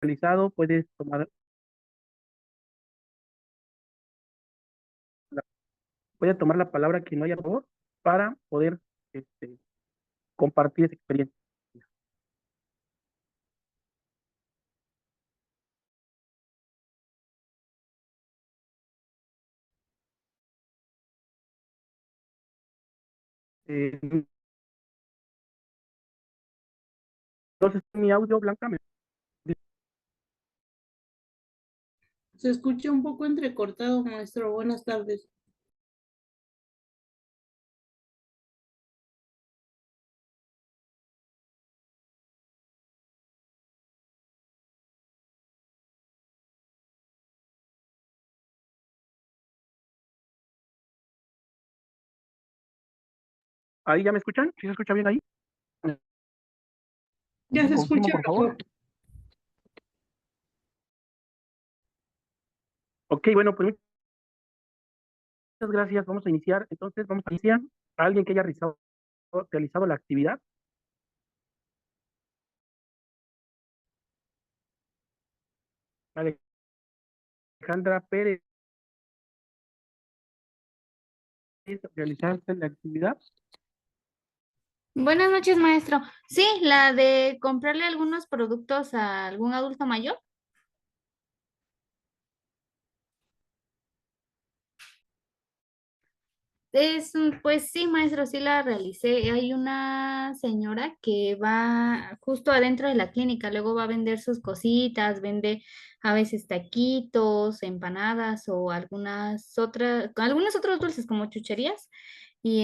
realizado, la, puede tomar la palabra quien no haya favor para poder este, compartir esa experiencia. No sé si mi audio, Blanca, Se escucha un poco entrecortado, maestro. Buenas tardes. ahí ya me escuchan, ¿sí se escucha bien ahí? Ya se Confirmo, escucha por favor. mejor. Ok, bueno, pues muchas gracias. Vamos a iniciar. Entonces, vamos a iniciar a alguien que haya realizado la actividad. Alejandra Pérez, realizaste la actividad. Buenas noches, maestro. Sí, la de comprarle algunos productos a algún adulto mayor. Pues sí, maestro, sí la realicé. Hay una señora que va justo adentro de la clínica, luego va a vender sus cositas, vende a veces taquitos, empanadas o algunos otros dulces como chucherías. Y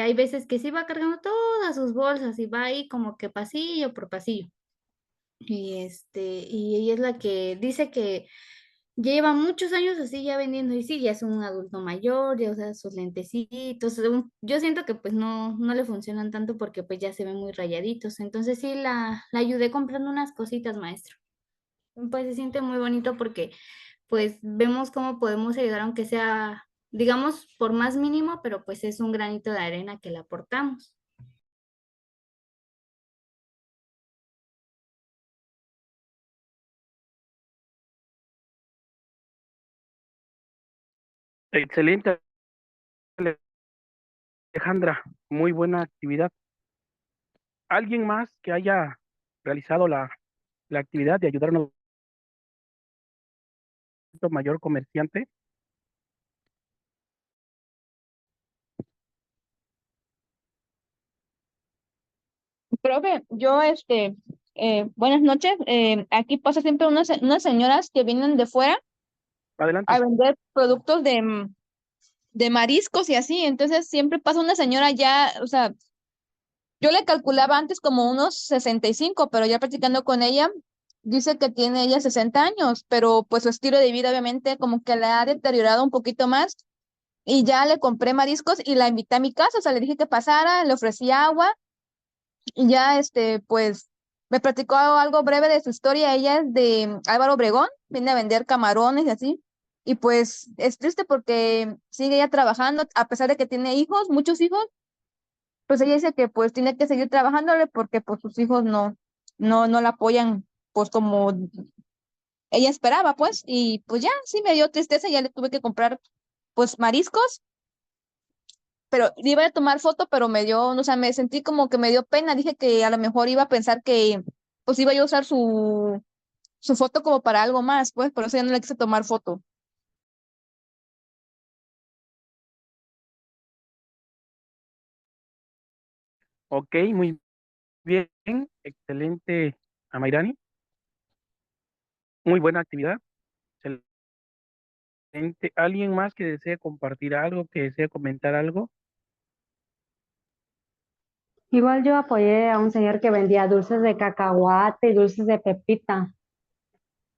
hay veces que sí va cargando todas sus bolsas y va ahí como que pasillo por pasillo. Y ella es la que dice que lleva muchos años así ya vendiendo y sí, ya es un adulto mayor, ya usa sus lentecitos. Yo siento que pues no le funcionan tanto porque pues ya se ven muy rayaditos. Entonces sí la ayudé comprando unas cositas, maestro. Pues se siente muy bonito porque pues vemos cómo podemos ayudar aunque sea, digamos, por más mínimo, pero pues es un granito de arena que le aportamos. Excelente, Alejandra. Muy buena actividad. ¿Alguien más que haya realizado la actividad de ayudar a un adulto mayor comerciante? Profe, yo, buenas noches. Aquí pasa siempre unas señoras que vienen de fuera a Adelante. vender productos de mariscos y así. Entonces siempre pasa una señora ya, o sea, yo le calculaba antes como unos 65, pero ya practicando con ella, dice que tiene ella 60 años, pero pues su estilo de vida obviamente como que la ha deteriorado un poquito más. Y ya le compré mariscos y la invité a mi casa, o sea, le dije que pasara, le ofrecí agua. Y ya, pues, me platicó algo breve de su historia. Ella es de Álvaro Obregón, viene a vender camarones y así. Y pues es triste porque sigue ella trabajando, a pesar de que tiene hijos, muchos hijos, pues ella dice que pues tiene que seguir trabajándole porque pues sus hijos no la apoyan pues como ella esperaba, pues. Y pues ya, sí me dio tristeza, ya le tuve que comprar pues mariscos, pero le iba a tomar foto, pero me dio, o sea, me sentí como que me dio pena. Dije que a lo mejor iba a pensar que pues iba yo a usar su foto como para algo más, pues, por eso ya no le quise tomar foto. Ok, muy bien. Excelente, Amairani. Muy buena actividad. Excelente. ¿Alguien más que desee compartir algo, que desee comentar algo? Igual yo apoyé a un señor que vendía dulces de cacahuate y dulces de pepita.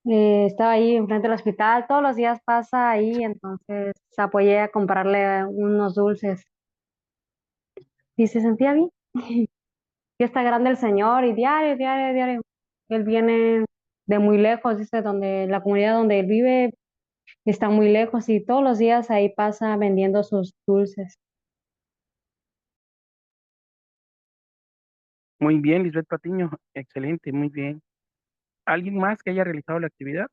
Estaba ahí enfrente del hospital, todos los días pasa ahí, entonces apoyé a comprarle unos dulces y se sentía bien. Ya está grande el señor y diario, diario, diario. Él viene de muy lejos, dice, donde la comunidad donde él vive está muy lejos y todos los días ahí pasa vendiendo sus dulces. Muy bien, Lisbeth Patiño. Excelente, muy bien. ¿Alguien más que haya realizado la actividad?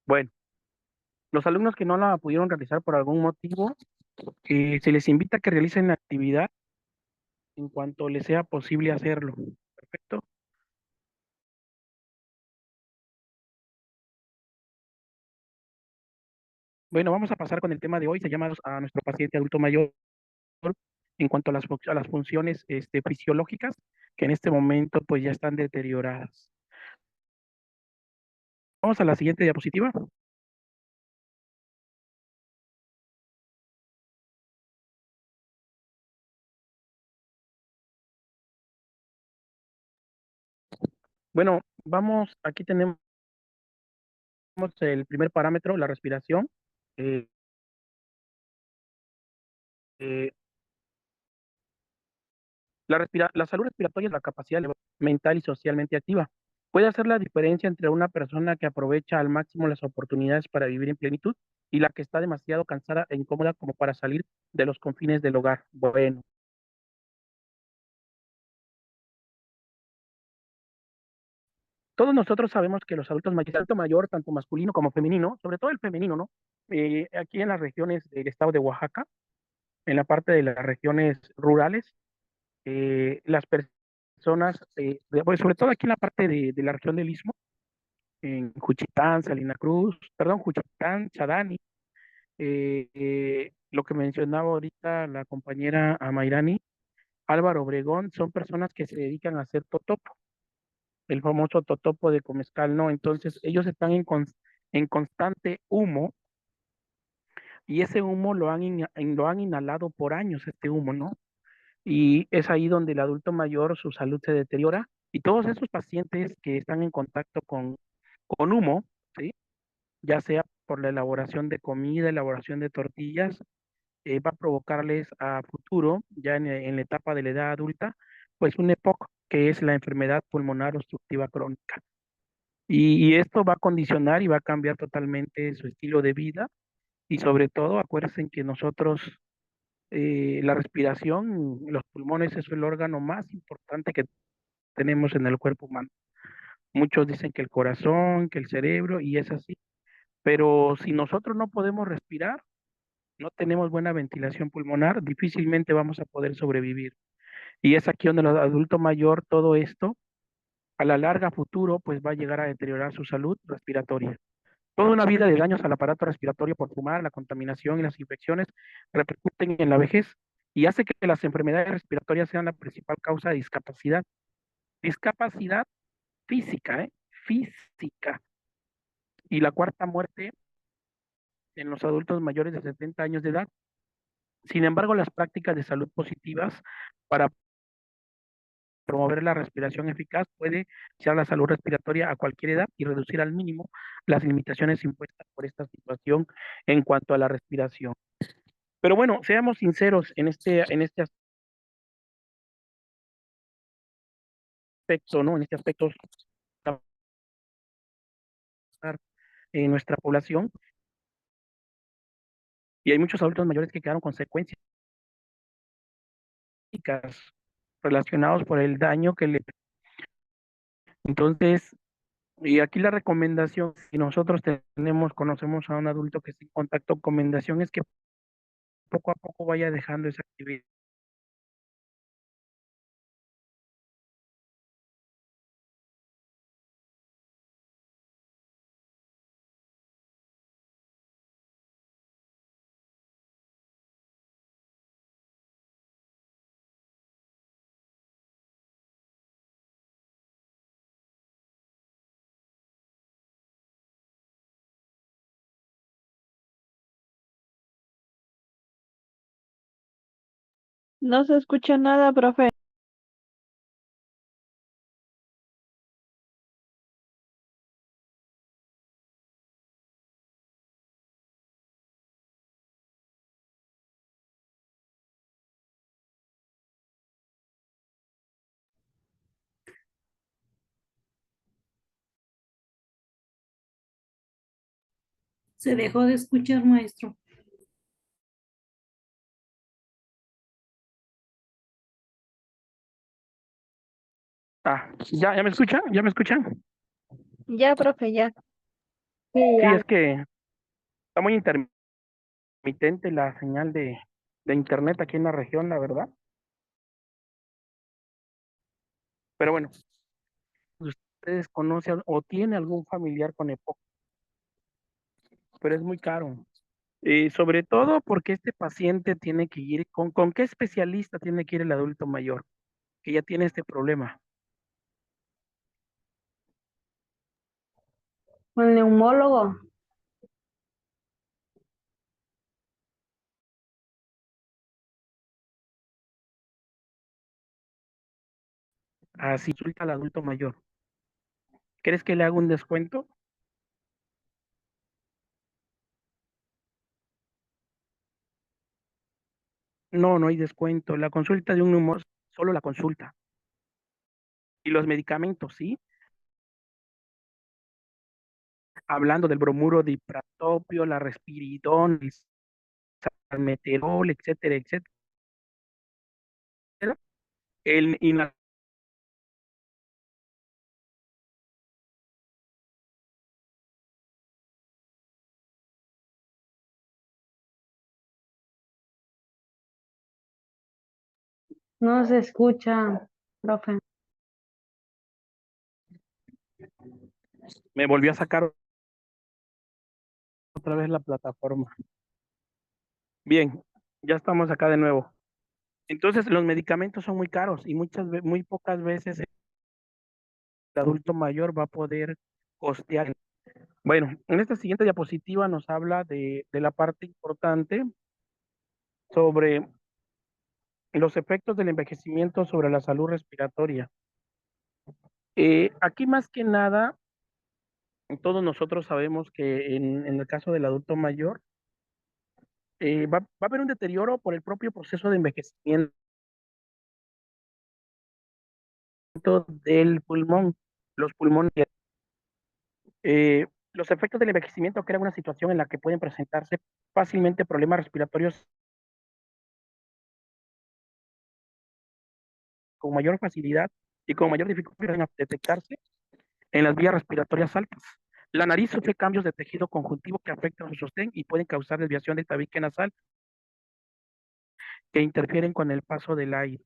Bueno, los alumnos que no la pudieron realizar por algún motivo, se les invita a que realicen la actividad en cuanto les sea posible hacerlo. Perfecto. Bueno, vamos a pasar con el tema de hoy. Se llama a nuestro paciente adulto mayor en cuanto a a las funciones fisiológicas que en este momento pues ya están deterioradas. Vamos a la siguiente diapositiva. Bueno, vamos, aquí tenemos el primer parámetro, la respiración. Eh, eh, la salud respiratoria es la capacidad mental y socialmente activa. Puede hacer la diferencia entre una persona que aprovecha al máximo las oportunidades para vivir en plenitud y la que está demasiado cansada e incómoda como para salir de los confines del hogar. Bueno, todos nosotros sabemos que los adultos mayores, el adulto mayor, tanto masculino como femenino, sobre todo el femenino, ¿no? Aquí en las regiones del estado de Oaxaca, en la parte de las regiones rurales, las personas, pues sobre todo aquí en la parte de la región del Istmo, en Juchitán, Salina Cruz, perdón, Juchitán, Chadani, lo que mencionaba ahorita la compañera Amairani, Álvaro Obregón, son personas que se dedican a hacer totopo, el famoso totopo de Comezcal, ¿no? Entonces ellos están en constante humo y ese humo lo han inhalado por años, este humo, ¿no? Y es ahí donde el adulto mayor, su salud se deteriora y todos esos pacientes que están en contacto con humo, ¿sí? Ya sea por la elaboración de comida, elaboración de tortillas, va a provocarles a futuro, ya en la etapa de la edad adulta, pues un EPOC, que es la enfermedad pulmonar obstructiva crónica. Y esto va a condicionar y va a cambiar totalmente su estilo de vida y sobre todo, acuérdense que nosotros, la respiración, los pulmones es el órgano más importante que tenemos en el cuerpo humano. Muchos dicen que el corazón, que el cerebro, y es así. Pero si nosotros no podemos respirar, no tenemos buena ventilación pulmonar, difícilmente vamos a poder sobrevivir. Y es aquí donde el adulto mayor, todo esto, a la larga futuro, pues va a llegar a deteriorar su salud respiratoria. Toda una vida de daños al aparato respiratorio por fumar, la contaminación y las infecciones repercuten en la vejez y hace que las enfermedades respiratorias sean la principal causa de discapacidad. Discapacidad física, ¿eh? Física. Y la cuarta muerte en los adultos mayores de 70 años de edad. Sin embargo, las prácticas de salud positivas para promover la respiración eficaz puede ser la salud respiratoria a cualquier edad y reducir al mínimo las limitaciones impuestas por esta situación en cuanto a la respiración. Pero bueno, seamos sinceros en este aspecto, ¿no? En este aspecto en nuestra población y hay muchos adultos mayores que quedaron consecuencias relacionados por el daño que le... Entonces, y aquí la recomendación, si nosotros conocemos a un adulto que está en contacto, recomendación es que poco a poco vaya dejando esa actividad. No se escucha nada, profe. Se dejó de escuchar, maestro. ¿Ya me escuchan? ¿Ya me escuchan? Ya, profe, ya. Sí, Sí, ya. es que está muy intermitente la señal de internet aquí en la región, la verdad. Pero bueno, ustedes conocen o tienen algún familiar con EPOC, pero es muy caro. Sobre todo porque este paciente tiene que ir, ¿con qué especialista tiene que ir el adulto mayor que ya tiene este problema? Un neumólogo. Así consulta al adulto mayor. ¿Crees que le haga un descuento? No, no hay descuento. La consulta de un humor, solo la consulta. Y los medicamentos, ¿sí? Hablando del bromuro de ipratopio, la respiridón, el salmeterol, etcétera, etcétera. El, y la- No se escucha, profe. Me volvió a sacar otra vez la plataforma. Bien, ya estamos acá de nuevo. Entonces, los medicamentos son muy caros y muy pocas veces el adulto mayor va a poder costear. Bueno, en esta siguiente diapositiva nos habla de la parte importante sobre los efectos del envejecimiento sobre la salud respiratoria. Aquí más que nada, todos nosotros sabemos que en el caso del adulto mayor, va a haber un deterioro por el propio proceso de envejecimiento del pulmón, los pulmones. Los efectos del envejecimiento crean una situación en la que pueden presentarse fácilmente problemas respiratorios con mayor facilidad y con mayor dificultad en detectarse en las vías respiratorias altas. La nariz sufre cambios de tejido conjuntivo que afectan su sostén y pueden causar desviación del tabique nasal que interfieren con el paso del aire.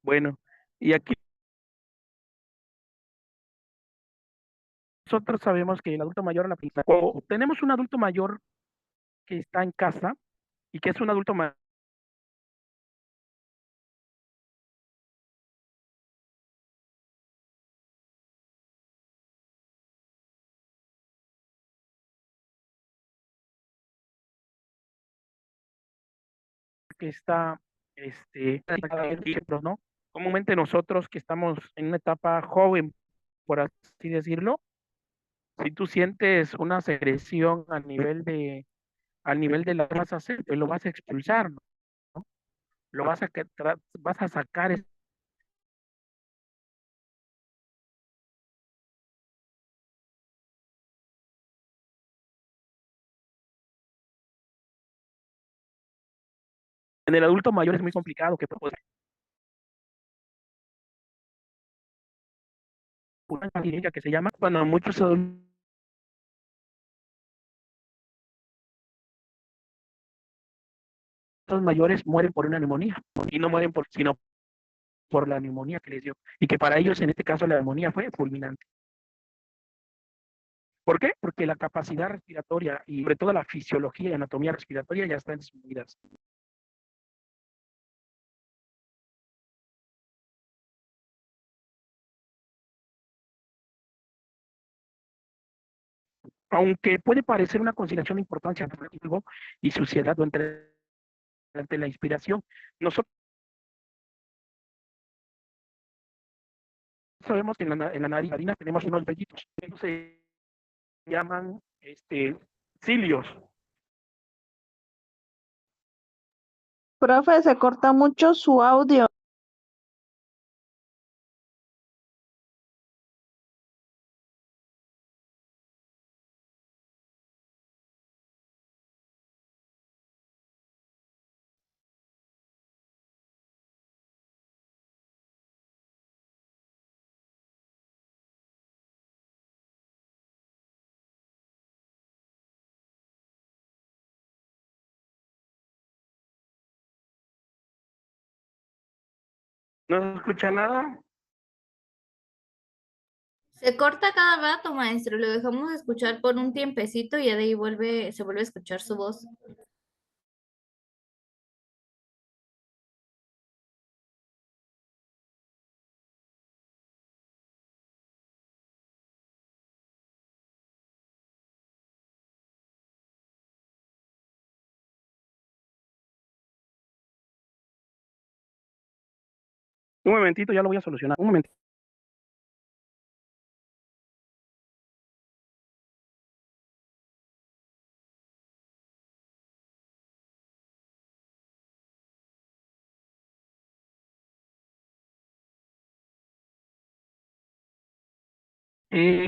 Bueno, y aquí nosotros sabemos que el adulto mayor, cuando tenemos un adulto mayor que está en casa y que es un adulto mayor que está, ¿no? Comúnmente nosotros que estamos en una etapa joven, por así decirlo, si tú sientes una secreción al nivel de la vas a hacer, pues lo vas a expulsar, ¿no? Lo vas a sacar en el adulto mayor es muy complicado que pues, una clínica que se llama, bueno, muchos adultos mayores mueren por una neumonía y no mueren sino por la neumonía que les dio y que para ellos en este caso la neumonía fue fulminante. ¿Por qué? Porque la capacidad respiratoria y sobre todo la fisiología y anatomía respiratoria ya están disminuidas. Aunque puede parecer una consideración de importancia y suciedad durante la inspiración, nosotros sabemos que en la nariz tenemos unos vellitos, que se llaman cilios. Profe, se corta mucho su audio. ¿No se escucha nada? Se corta cada rato, maestro, lo dejamos de escuchar por un tiempecito y ya de ahí se vuelve a escuchar su voz. Un momentito, ya lo voy a solucionar. Un momentito.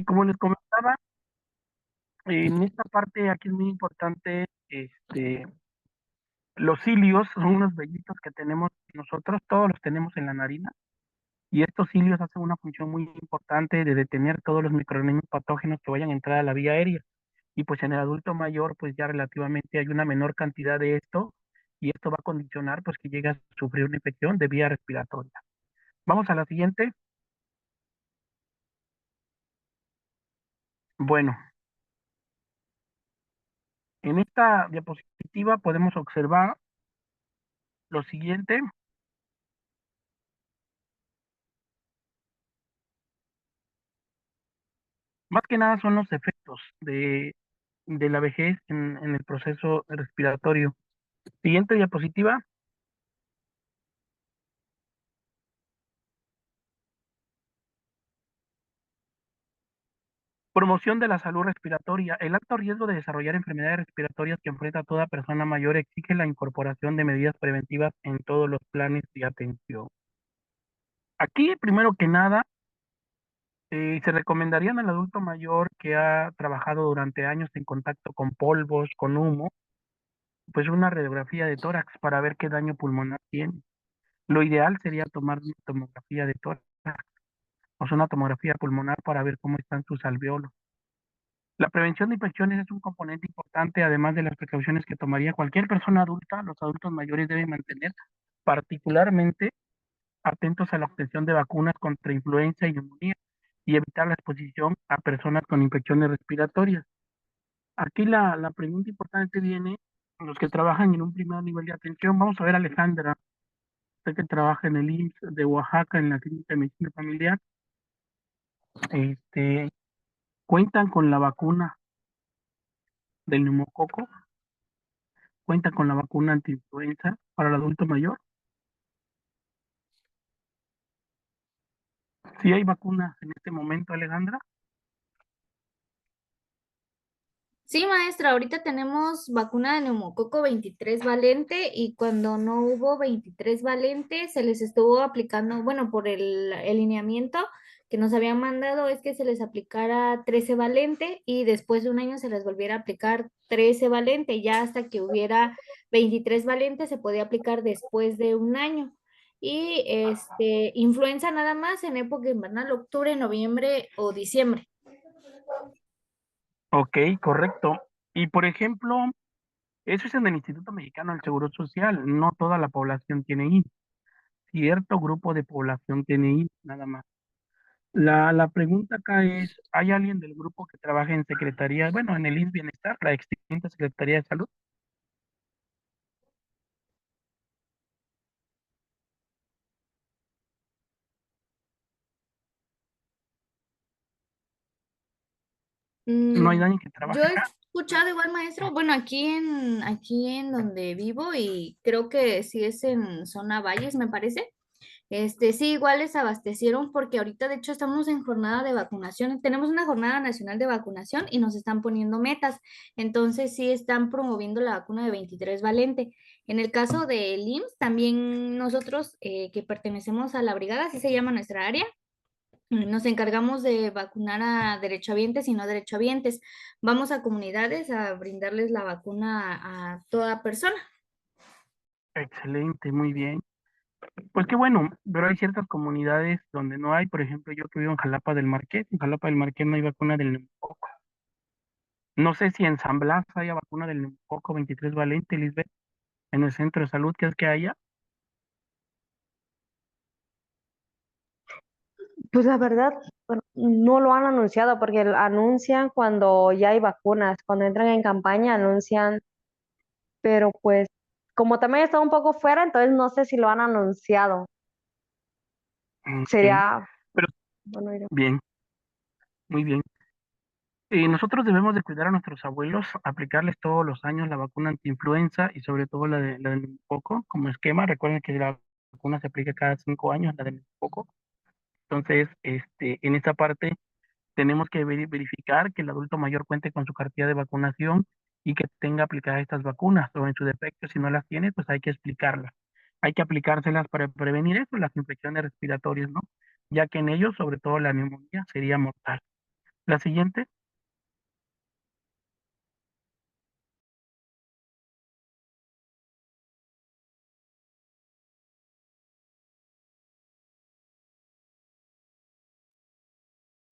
Como les comentaba, en esta parte aquí es muy importante, los cilios son unos vellitos que tenemos nosotros, todos los tenemos en la narina, y estos cilios hacen una función muy importante de detener todos los microorganismos patógenos que vayan a entrar a la vía aérea. Y pues en el adulto mayor, pues ya relativamente hay una menor cantidad de esto, y esto va a condicionar pues que llegue a sufrir una infección de vía respiratoria. Vamos a la siguiente. Bueno, en esta diapositiva podemos observar lo siguiente. Más que nada son los efectos de la vejez en el proceso respiratorio. Siguiente diapositiva. Promoción de la salud respiratoria. El alto riesgo de desarrollar enfermedades respiratorias que enfrenta toda persona mayor exige la incorporación de medidas preventivas en todos los planes de atención. Aquí, primero que nada, se recomendaría al adulto mayor que ha trabajado durante años en contacto con polvos, con humo, pues una radiografía de tórax para ver qué daño pulmonar tiene. Lo ideal sería tomar una tomografía de tórax, o sea, una tomografía pulmonar para ver cómo están sus alveolos. La prevención de infecciones es un componente importante, además de las precauciones que tomaría cualquier persona adulta. Los adultos mayores deben mantener particularmente atentos a la obtención de vacunas contra influenza y neumonía y evitar la exposición a personas con infecciones respiratorias. Aquí la pregunta importante viene, los que trabajan en un primer nivel de atención. Vamos a ver a Alejandra, usted que trabaja en el IMSS de Oaxaca, en la Clínica de Medicina Familiar. Este, ¿Cuentan con la vacuna del neumococo? ¿Cuentan con la vacuna antiinfluenza para el adulto mayor? Sí hay vacunas en este momento, Alejandra. Sí, maestra, ahorita tenemos vacuna de neumococo 23 valente y cuando no hubo 23 valente se les estuvo aplicando, bueno, por el lineamiento que nos habían mandado es que se les aplicara 13 valente y después de un año se les volviera a aplicar 13 valente, ya hasta que hubiera 23 valente se podía aplicar después de un año. Y influenza nada más en época invernal, octubre, noviembre o diciembre. Ok, correcto. Y por ejemplo, eso es en el Instituto Mexicano del Seguro Social. No toda la población tiene IMSS. Cierto grupo de población tiene IMSS, nada más. La pregunta acá es, ¿hay alguien del grupo que trabaja en Secretaría, bueno, en el IMSS Bienestar, la extinta Secretaría de Salud? ¿No hay Mm, nadie que yo trabaje he acá? escuchado igual, maestro, bueno, aquí en donde vivo y creo que sí es en zona Valles, me parece. Sí, igual les abastecieron porque ahorita de hecho estamos en jornada de vacunación. Tenemos una jornada nacional de vacunación y nos están poniendo metas. Entonces sí están promoviendo la vacuna de 23 valente. En el caso del IMSS, también nosotros que pertenecemos a la brigada, así se llama nuestra área, nos encargamos de vacunar a derechohabientes y no derechohabientes. Vamos a comunidades a brindarles la vacuna a toda persona. Excelente, muy bien. Pues qué bueno, pero hay ciertas comunidades donde no hay. Por ejemplo, yo que vivo en Jalapa del Marqués, en Jalapa del Marqués no hay vacuna del neumococo. No sé si en San Blas haya vacuna del neumococo 23 valente, Lisbeth, en el centro de salud que es que haya. Pues la verdad, bueno, no lo han anunciado porque anuncian cuando ya hay vacunas, cuando entran en campaña anuncian, pero pues como también está un poco fuera, entonces no sé si lo han anunciado. Ok, Sería, pero bueno, bien, muy bien. Nosotros debemos de cuidar a nuestros abuelos, aplicarles todos los años la vacuna antiinfluenza y sobre todo la del pneumococco como esquema. Recuerden que la vacuna se aplica cada 5 años, la del pneumococco. Entonces, en esta parte tenemos que verificar que el adulto mayor cuente con su cartilla de vacunación y que tenga aplicadas estas vacunas, o en su defecto, si no las tiene, pues hay que explicarlas. Hay que aplicárselas para prevenir eso, las infecciones respiratorias, ¿no? Ya que en ellos, sobre todo la neumonía, sería mortal. La siguiente.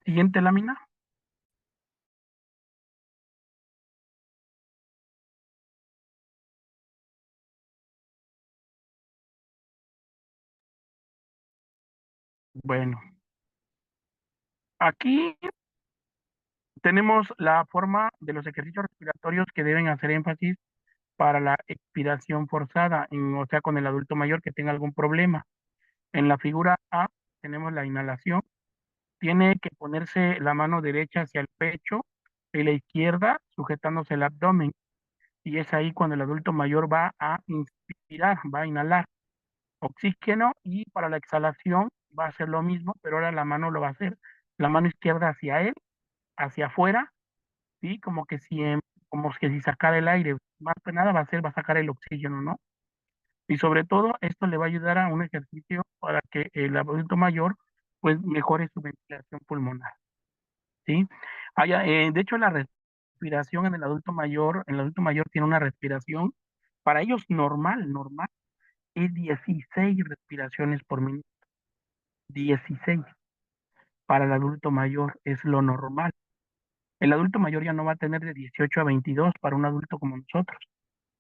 Siguiente lámina. Bueno, aquí tenemos la forma de los ejercicios respiratorios que deben hacer énfasis para la expiración forzada, o sea, con el adulto mayor que tenga algún problema. En la figura A tenemos la inhalación. Tiene que ponerse la mano derecha hacia el pecho y la izquierda sujetándose el abdomen. Y es ahí cuando el adulto mayor va a inspirar, va a inhalar oxígeno, y para la exhalación va a hacer lo mismo, pero ahora la mano lo va a hacer la mano izquierda hacia él, hacia afuera, ¿sí? Como que si sacara el aire, más que nada va a sacar el oxígeno, ¿no? Y sobre todo, esto le va a ayudar a un ejercicio para que el adulto mayor pues mejore su ventilación pulmonar, ¿sí? De hecho, la respiración en el adulto mayor tiene una respiración, para ellos normal, es 16 respiraciones por minuto, 16 para el adulto mayor es lo normal. El adulto mayor ya no va a tener de 18 a 22 para un adulto como nosotros.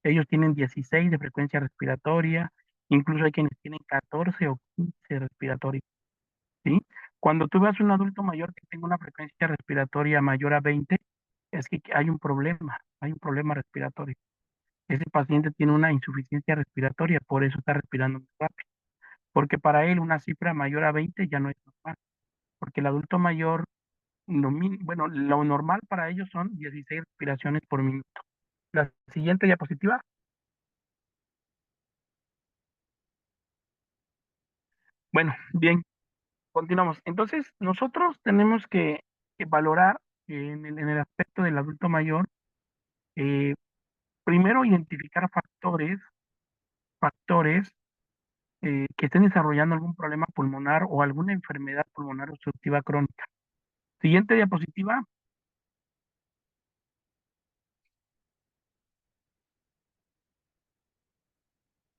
Ellos tienen 16 de frecuencia respiratoria, incluso hay quienes tienen 14 o 15 respiratorios, ¿sí? Cuando tú veas un adulto mayor que tenga una frecuencia respiratoria mayor a 20, es que hay un problema respiratorio. Ese paciente tiene una insuficiencia respiratoria, por eso está respirando muy rápido. Porque para él una cifra mayor a 20 ya no es normal, porque el adulto mayor, bueno, lo normal para ellos son 16 respiraciones por minuto. La siguiente diapositiva. Bueno, bien, continuamos. Entonces, nosotros tenemos que valorar en el aspecto del adulto mayor, eh, primero identificar factores que estén desarrollando algún problema pulmonar o alguna enfermedad pulmonar obstructiva crónica. Siguiente diapositiva.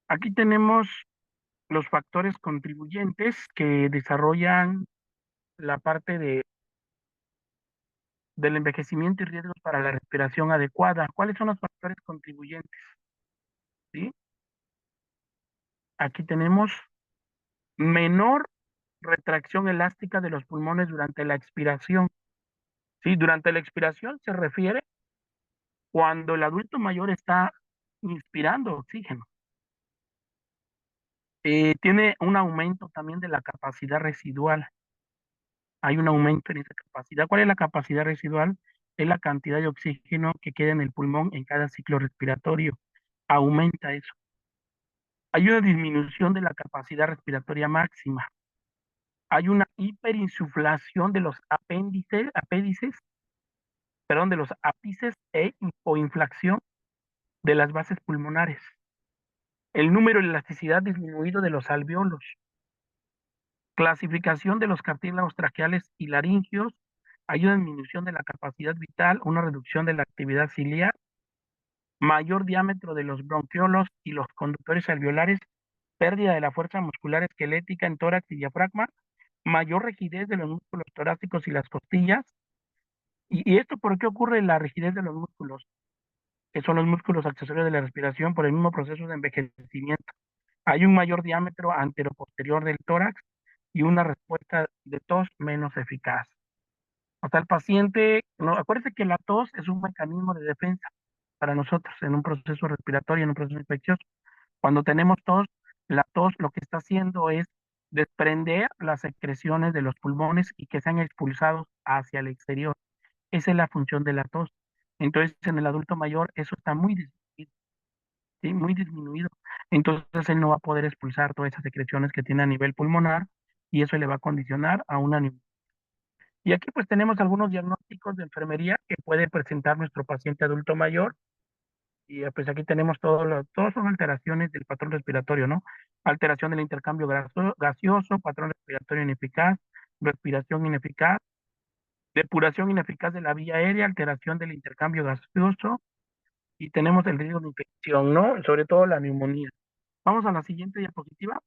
Aquí tenemos los factores contribuyentes que desarrollan la parte del envejecimiento y riesgos para la respiración adecuada. ¿Cuáles son los factores contribuyentes? ¿Sí? Aquí tenemos menor retracción elástica de los pulmones durante la expiración. ¿Sí? Durante la expiración se refiere cuando el adulto mayor está inspirando oxígeno. Tiene un aumento también de la capacidad residual. Hay un aumento en esa capacidad. ¿Cuál es la capacidad residual? Es la cantidad de oxígeno que queda en el pulmón en cada ciclo respiratorio. Aumenta eso. Hay una disminución de la capacidad respiratoria máxima. Hay una hiperinsuflación de los de los ápices o inflación de las bases pulmonares. El número de elasticidad disminuido de los alveolos. Clasificación de los cartílagos traqueales y laringios. Hay una disminución de la capacidad vital, una reducción de la actividad ciliar, mayor diámetro de los bronquiolos y los conductores alveolares, pérdida de la fuerza muscular esquelética en tórax y diafragma, mayor rigidez de los músculos torácicos y las costillas. ¿Y esto por qué ocurre la rigidez de los músculos? Que son los músculos accesorios de la respiración por el mismo proceso de envejecimiento. Hay un mayor diámetro anteroposterior del tórax y una respuesta de tos menos eficaz. O sea, el paciente, no, acuérdese que la tos es un mecanismo de defensa para nosotros en un proceso respiratorio, en un proceso infeccioso. Cuando tenemos tos, la tos lo que está haciendo es desprender las secreciones de los pulmones y que sean expulsados hacia el exterior. Esa es la función de la tos. Entonces, en el adulto mayor eso está muy disminuido, ¿sí? Muy disminuido. Entonces, él no va a poder expulsar todas esas secreciones que tiene a nivel pulmonar y eso le va a condicionar a una neumonía. Y aquí pues tenemos algunos diagnósticos de enfermería que puede presentar nuestro paciente adulto mayor. Y pues aquí tenemos todos son alteraciones del patrón respiratorio, ¿no? Alteración del intercambio gaseoso, patrón respiratorio ineficaz, respiración ineficaz, depuración ineficaz de la vía aérea, alteración del intercambio gaseoso y tenemos el riesgo de infección, ¿no? Sobre todo la neumonía. Vamos a la siguiente diapositiva.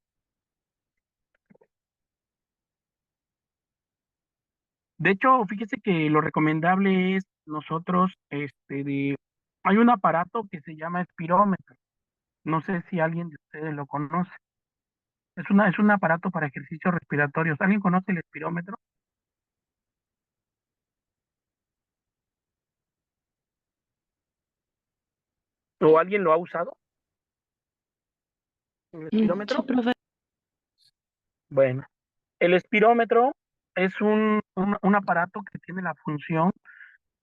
De hecho, fíjese que lo recomendable es nosotros, hay un aparato que se llama espirómetro. No sé si alguien de ustedes lo conoce. Es un aparato para ejercicios respiratorios. ¿Alguien conoce el espirómetro? ¿O alguien lo ha usado? ¿El Sí, espirómetro? profe. Bueno, el espirómetro es un aparato que tiene la función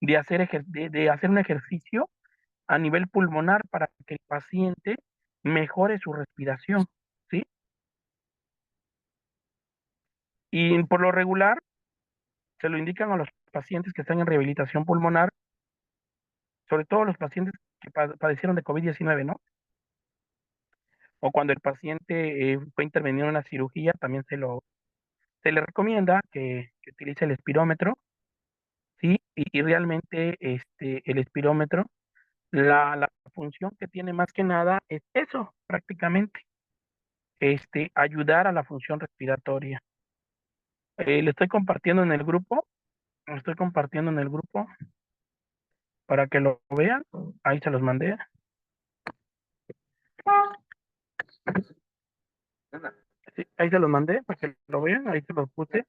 de de hacer un ejercicio a nivel pulmonar para que el paciente mejore su respiración, ¿sí? Y por lo regular se lo indican a los pacientes que están en rehabilitación pulmonar, sobre todo los pacientes que padecieron de COVID-19, ¿no? O cuando el paciente fue intervenido en una cirugía, también se le recomienda que utilice el espirómetro, ¿sí? Y realmente el espirómetro, la función que tiene más que nada es eso, prácticamente, ayudar a la función respiratoria. Le estoy compartiendo en el grupo, lo estoy compartiendo en el grupo para que lo vean. Ahí se los mandé. Sí, ahí se los mandé para que lo vean, ahí se los puse.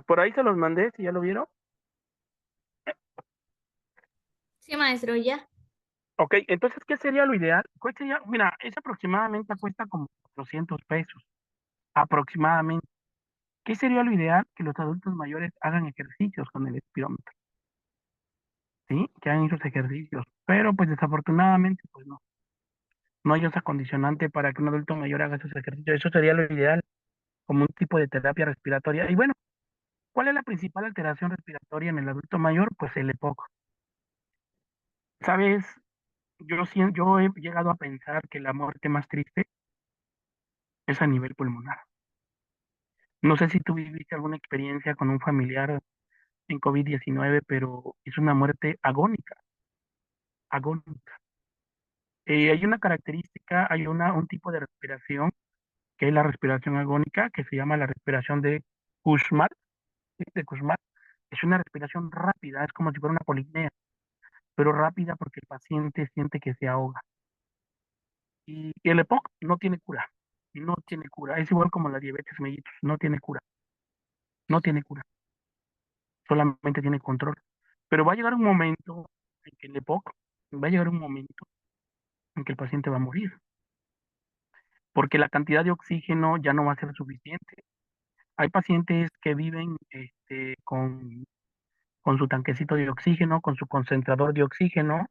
Por ahí se los mandé, si ya lo vieron. Sí, maestro, ya. Ok, entonces, ¿qué sería lo ideal? ¿Cuál sería? Mira, es aproximadamente cuesta como 400 pesos, aproximadamente. ¿Qué sería lo ideal? Que los adultos mayores hagan ejercicios con el espirómetro, ¿sí? Que hagan esos ejercicios. Pero pues desafortunadamente, pues no hay esa condicionante para que un adulto mayor haga esos ejercicios. Eso sería lo ideal, como un tipo de terapia respiratoria. Y bueno, ¿cuál es la principal alteración respiratoria en el adulto mayor? Pues el EPOC. ¿Sabes? Yo he llegado a pensar que la muerte más triste es a nivel pulmonar. No sé si tú viviste alguna experiencia con un familiar en COVID-19, pero es una muerte agónica, agónica. Hay una característica, un tipo de respiración, que es la respiración agónica, que se llama la respiración de Kussmaul, ¿sí? De Kussmaul. Es una respiración rápida, es como si fuera una polipnea, pero rápida porque el paciente siente que se ahoga. Y el EPOC no tiene cura, no tiene cura. Es igual como la diabetes mellitus, no tiene cura, no tiene cura, solamente tiene control. Pero va a llegar un momento en que el EPOC, va a llegar un momento en que el paciente va a morir, porque la cantidad de oxígeno ya no va a ser suficiente. Hay pacientes que viven con su tanquecito de oxígeno, con su concentrador de oxígeno,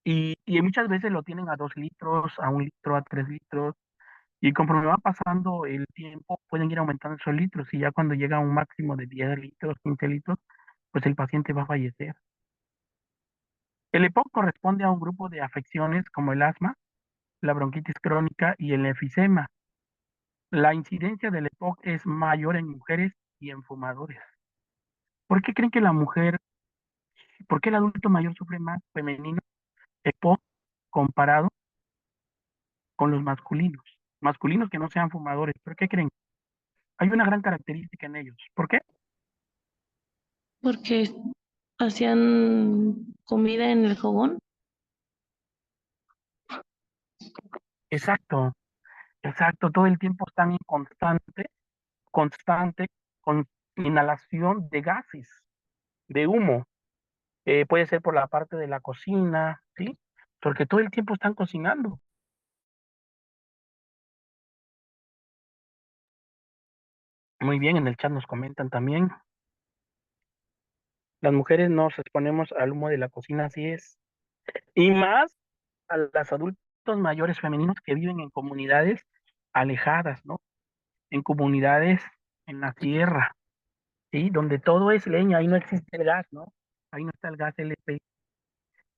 y muchas veces lo tienen a 2 litros, a 1 litro, a 3 litros, y conforme va pasando el tiempo pueden ir aumentando esos litros, y ya cuando llega a un máximo de 10 litros, 15 litros, pues el paciente va a fallecer. El EPOC corresponde a un grupo de afecciones como el asma, la bronquitis crónica y el enfisema. La incidencia del EPOC es mayor en mujeres y en fumadores. ¿Por qué creen que por qué el adulto mayor sufre más femenino EPOC comparado con los masculinos? Masculinos que no sean fumadores. ¿Por qué creen? Hay una gran característica en ellos. ¿Por qué? Porque hacían comida en el fogón. Exacto, exacto. Todo el tiempo están en constante con inhalación de gases, de humo. Puede ser por la parte de la cocina, ¿sí? Porque todo el tiempo están cocinando. Muy bien, en el chat nos comentan también. Las mujeres nos exponemos al humo de la cocina, así es. Y más a las adultos mayores femeninos que viven en comunidades alejadas, ¿no? En comunidades en la tierra, ¿sí? Donde todo es leña, ahí no existe el gas, ¿no? Ahí no está el gas LP.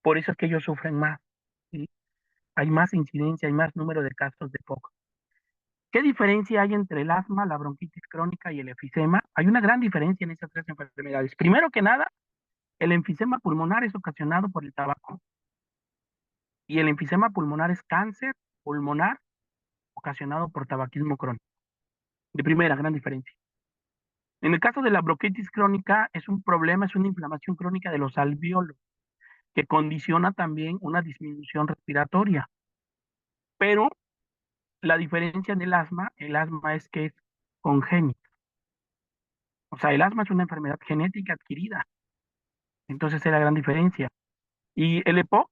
Por eso es que ellos sufren más, ¿sí? Hay más incidencia, hay más número de casos de POC. ¿Qué diferencia hay entre el asma, la bronquitis crónica y el enfisema? Hay una gran diferencia en estas tres enfermedades. Primero que nada, el enfisema pulmonar es ocasionado por el tabaco y el enfisema pulmonar es cáncer pulmonar ocasionado por tabaquismo crónico. De primera, gran diferencia. En el caso de la bronquitis crónica, es un problema, es una inflamación crónica de los alvéolos que condiciona también una disminución respiratoria. Pero la diferencia en el asma es que es congénito. O sea, el asma es una enfermedad genética adquirida. Entonces es la gran diferencia. Y el EPOC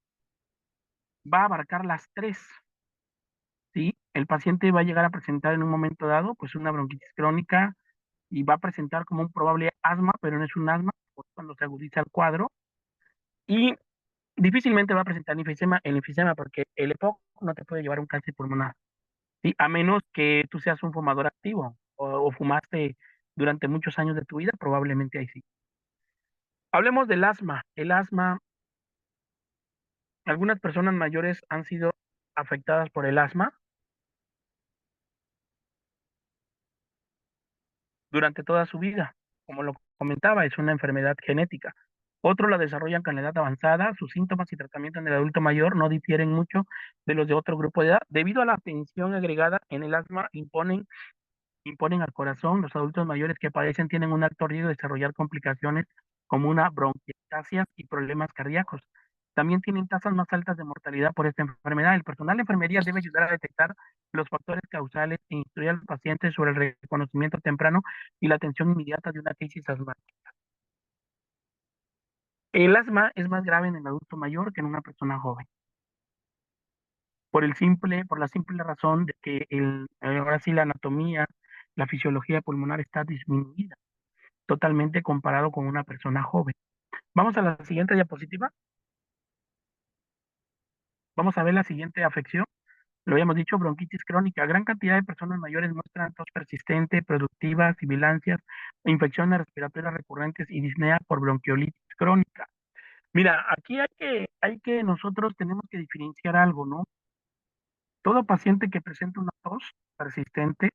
va a abarcar las tres, ¿sí? El paciente va a llegar a presentar en un momento dado, pues una bronquitis crónica y va a presentar como un probable asma, pero no es un asma, cuando se agudiza el cuadro. Y difícilmente va a presentar el enfisema porque el EPOC no te puede llevar un cáncer pulmonar, ¿sí? A menos que tú seas un fumador activo o fumaste durante muchos años de tu vida, probablemente ahí sí. Hablemos del asma. El asma, algunas personas mayores han sido afectadas por el asma durante toda su vida. Como lo comentaba, es una enfermedad genética. Otros la desarrollan con la edad avanzada. Sus síntomas y tratamiento en el adulto mayor no difieren mucho de los de otro grupo de edad. Debido a la tensión agregada en el asma, imponen al corazón. Los adultos mayores que padecen tienen un alto riesgo de desarrollar complicaciones como una bronquiectasia y problemas cardíacos. También tienen tasas más altas de mortalidad por esta enfermedad. El personal de enfermería debe ayudar a detectar los factores causales e instruir al paciente sobre el reconocimiento temprano y la atención inmediata de una crisis asmática. El asma es más grave en el adulto mayor que en una persona joven, por la simple razón de que ahora sí la anatomía, la fisiología pulmonar está disminuida totalmente comparado con una persona joven. Vamos a la siguiente diapositiva. Vamos a ver la siguiente afección. Lo habíamos dicho, bronquitis crónica. Gran cantidad de personas mayores muestran tos persistente, productiva, sibilancias, infecciones respiratorias recurrentes y disnea por bronquiolitis crónica. Mira, aquí hay que nosotros tenemos que diferenciar algo, ¿no? Todo paciente que presenta una tos persistente,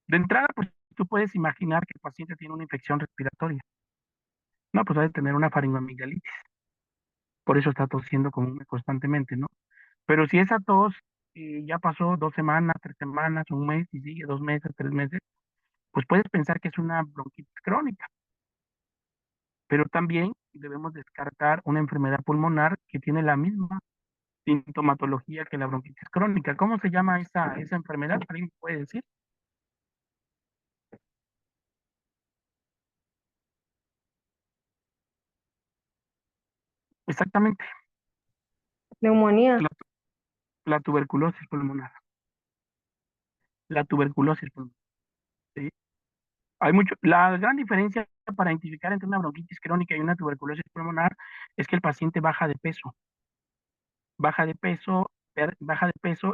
de entrada, pues tú puedes imaginar que el paciente tiene una infección respiratoria. No, pues debe tener una faringoamigdalitis. Por eso está tosiendo constantemente, ¿no? Pero si esa tos ya pasó 2 semanas, 3 semanas, un mes y sigue 2 meses, 3 meses, pues puedes pensar que es una bronquitis crónica. Pero también debemos descartar una enfermedad pulmonar que tiene la misma sintomatología que la bronquitis crónica. ¿Cómo se llama esa enfermedad? ¿Alguien me puede decir? Exactamente, Neumonía. la, la tuberculosis pulmonar. La tuberculosis pulmonar. ¿Sí? La gran diferencia para identificar entre una bronquitis crónica y una tuberculosis pulmonar es que el paciente baja de peso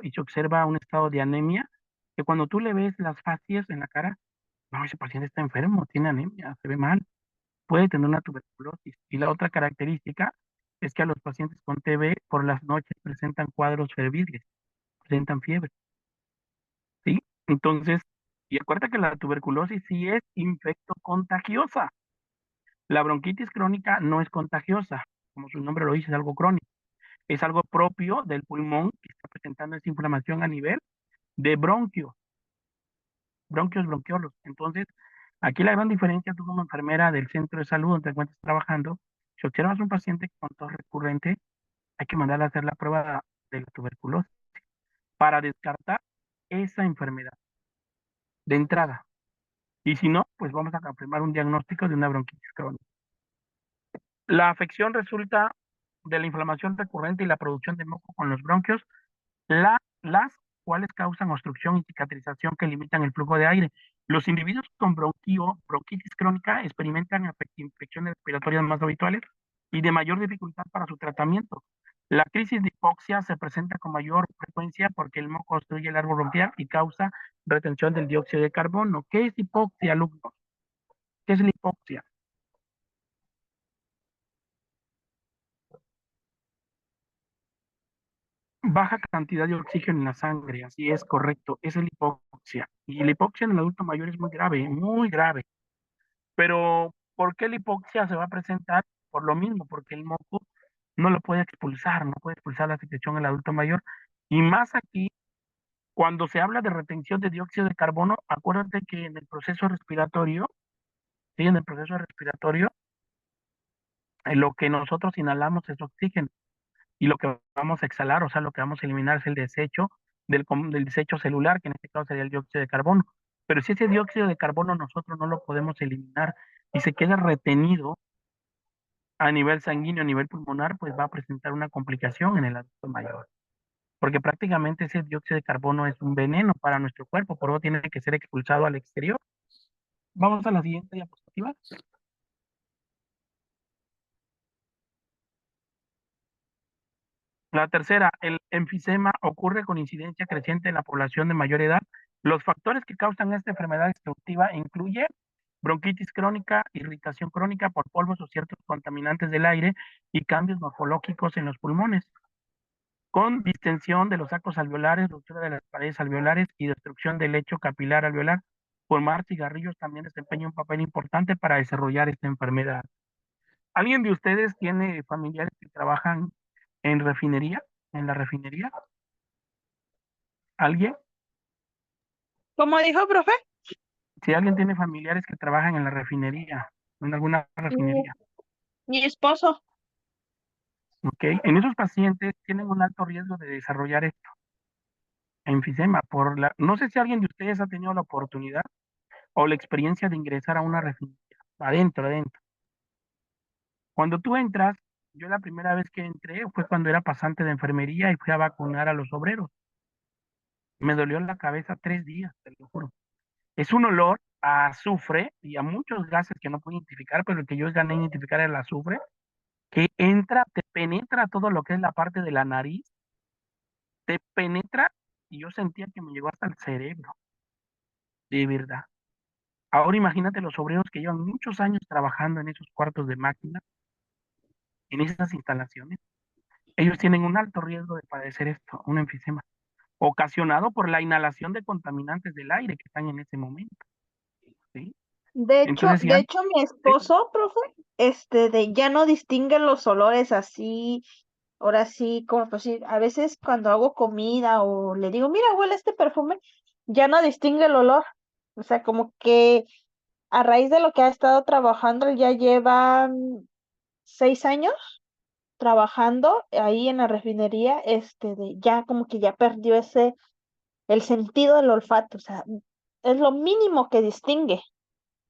y se observa un estado de anemia, que cuando tú le ves las facies en la cara, no, ese paciente está enfermo, tiene anemia, se ve mal, puede tener una tuberculosis. Y la otra característica es que a los pacientes con TB por las noches presentan cuadros febriles, presentan fiebre, ¿sí? Entonces, y acuérdate que la tuberculosis sí es infectocontagiosa. La bronquitis crónica no es contagiosa, como su nombre lo dice, es algo crónico. Es algo propio del pulmón que está presentando esa inflamación a nivel de bronquios, bronquiolos. Entonces, aquí la gran diferencia, tú como enfermera del centro de salud donde te encuentras trabajando, si observas un paciente con tos recurrente, hay que mandarle a hacer la prueba de la tuberculosis para descartar esa enfermedad de entrada. Y si no, pues vamos a confirmar un diagnóstico de una bronquitis crónica. La afección resulta de la inflamación recurrente y la producción de moco con los bronquios, las cuales causan obstrucción y cicatrización que limitan el flujo de aire. Los individuos con bronquitis crónica experimentan infecciones respiratorias más habituales y de mayor dificultad para su tratamiento. La crisis de hipoxia se presenta con mayor frecuencia porque el moco obstruye el árbol bronquial y causa retención del dióxido de carbono. ¿Qué es hipoxia, alumnos? ¿Qué es la hipoxia? Baja cantidad de oxígeno en la sangre, así es correcto, es la hipoxia. Y la hipoxia en el adulto mayor es muy grave, muy grave. Pero, ¿por qué la hipoxia se va a presentar? Por lo mismo, porque el moco no lo puede expulsar, no puede expulsar la secreción en el adulto mayor. Y más aquí, cuando se habla de retención de dióxido de carbono, acuérdate que en el proceso respiratorio, sí, en el proceso respiratorio, lo que nosotros inhalamos es oxígeno. Y lo que vamos a exhalar, o sea, lo que vamos a eliminar es el desecho del desecho celular, que en este caso sería el dióxido de carbono. Pero si ese dióxido de carbono nosotros no lo podemos eliminar y se queda retenido a nivel sanguíneo, a nivel pulmonar, pues va a presentar una complicación en el adulto mayor. Porque prácticamente ese dióxido de carbono es un veneno para nuestro cuerpo, por eso tiene que ser expulsado al exterior. Vamos a la siguiente diapositiva. La tercera, el enfisema ocurre con incidencia creciente en la población de mayor edad. Los factores que causan esta enfermedad destructiva incluyen bronquitis crónica, irritación crónica por polvos o ciertos contaminantes del aire y cambios morfológicos en los pulmones, con distensión de los sacos alveolares, ruptura de las paredes alveolares y destrucción del lecho capilar alveolar. Fumar cigarrillos también desempeña un papel importante para desarrollar esta enfermedad. ¿Alguien de ustedes tiene familiares que trabajan en refinería? ¿En la refinería? ¿Alguien? ¿Cómo dijo, profe? Si alguien tiene familiares que trabajan en la refinería, en alguna Mi, refinería, mi esposo. ¿ok? En esos pacientes tienen un alto riesgo de desarrollar esto, enfisema, no sé si alguien de ustedes ha tenido la oportunidad o la experiencia de ingresar a una refinería, adentro. Cuando tú entras, yo la primera vez que entré fue cuando era pasante de enfermería y fui a vacunar a los obreros. Me dolió la cabeza 3 días, te lo juro. Es un olor a azufre y a muchos gases que no puedo identificar, pero el que yo gané a identificar era el azufre, que entra, te penetra todo lo que es la parte de la nariz, te penetra y yo sentía que me llegó hasta el cerebro, de verdad. Ahora imagínate los obreros que llevan muchos años trabajando en esos cuartos de máquina, en esas instalaciones. Ellos tienen un alto riesgo de padecer esto, un enfisema, ocasionado por la inhalación de contaminantes del aire que están en ese momento, ¿sí? Entonces, si De alguien, hecho, mi esposo, profe, ya no distingue los olores así, ahora sí, como pues sí, a veces cuando hago comida o le digo, mira, huele este perfume, ya no distingue el olor. O sea, como que a raíz de lo que ha estado trabajando, él ya lleva 6 años trabajando ahí en la refinería, ya como que ya perdió el sentido del olfato, o sea, es lo mínimo que distingue.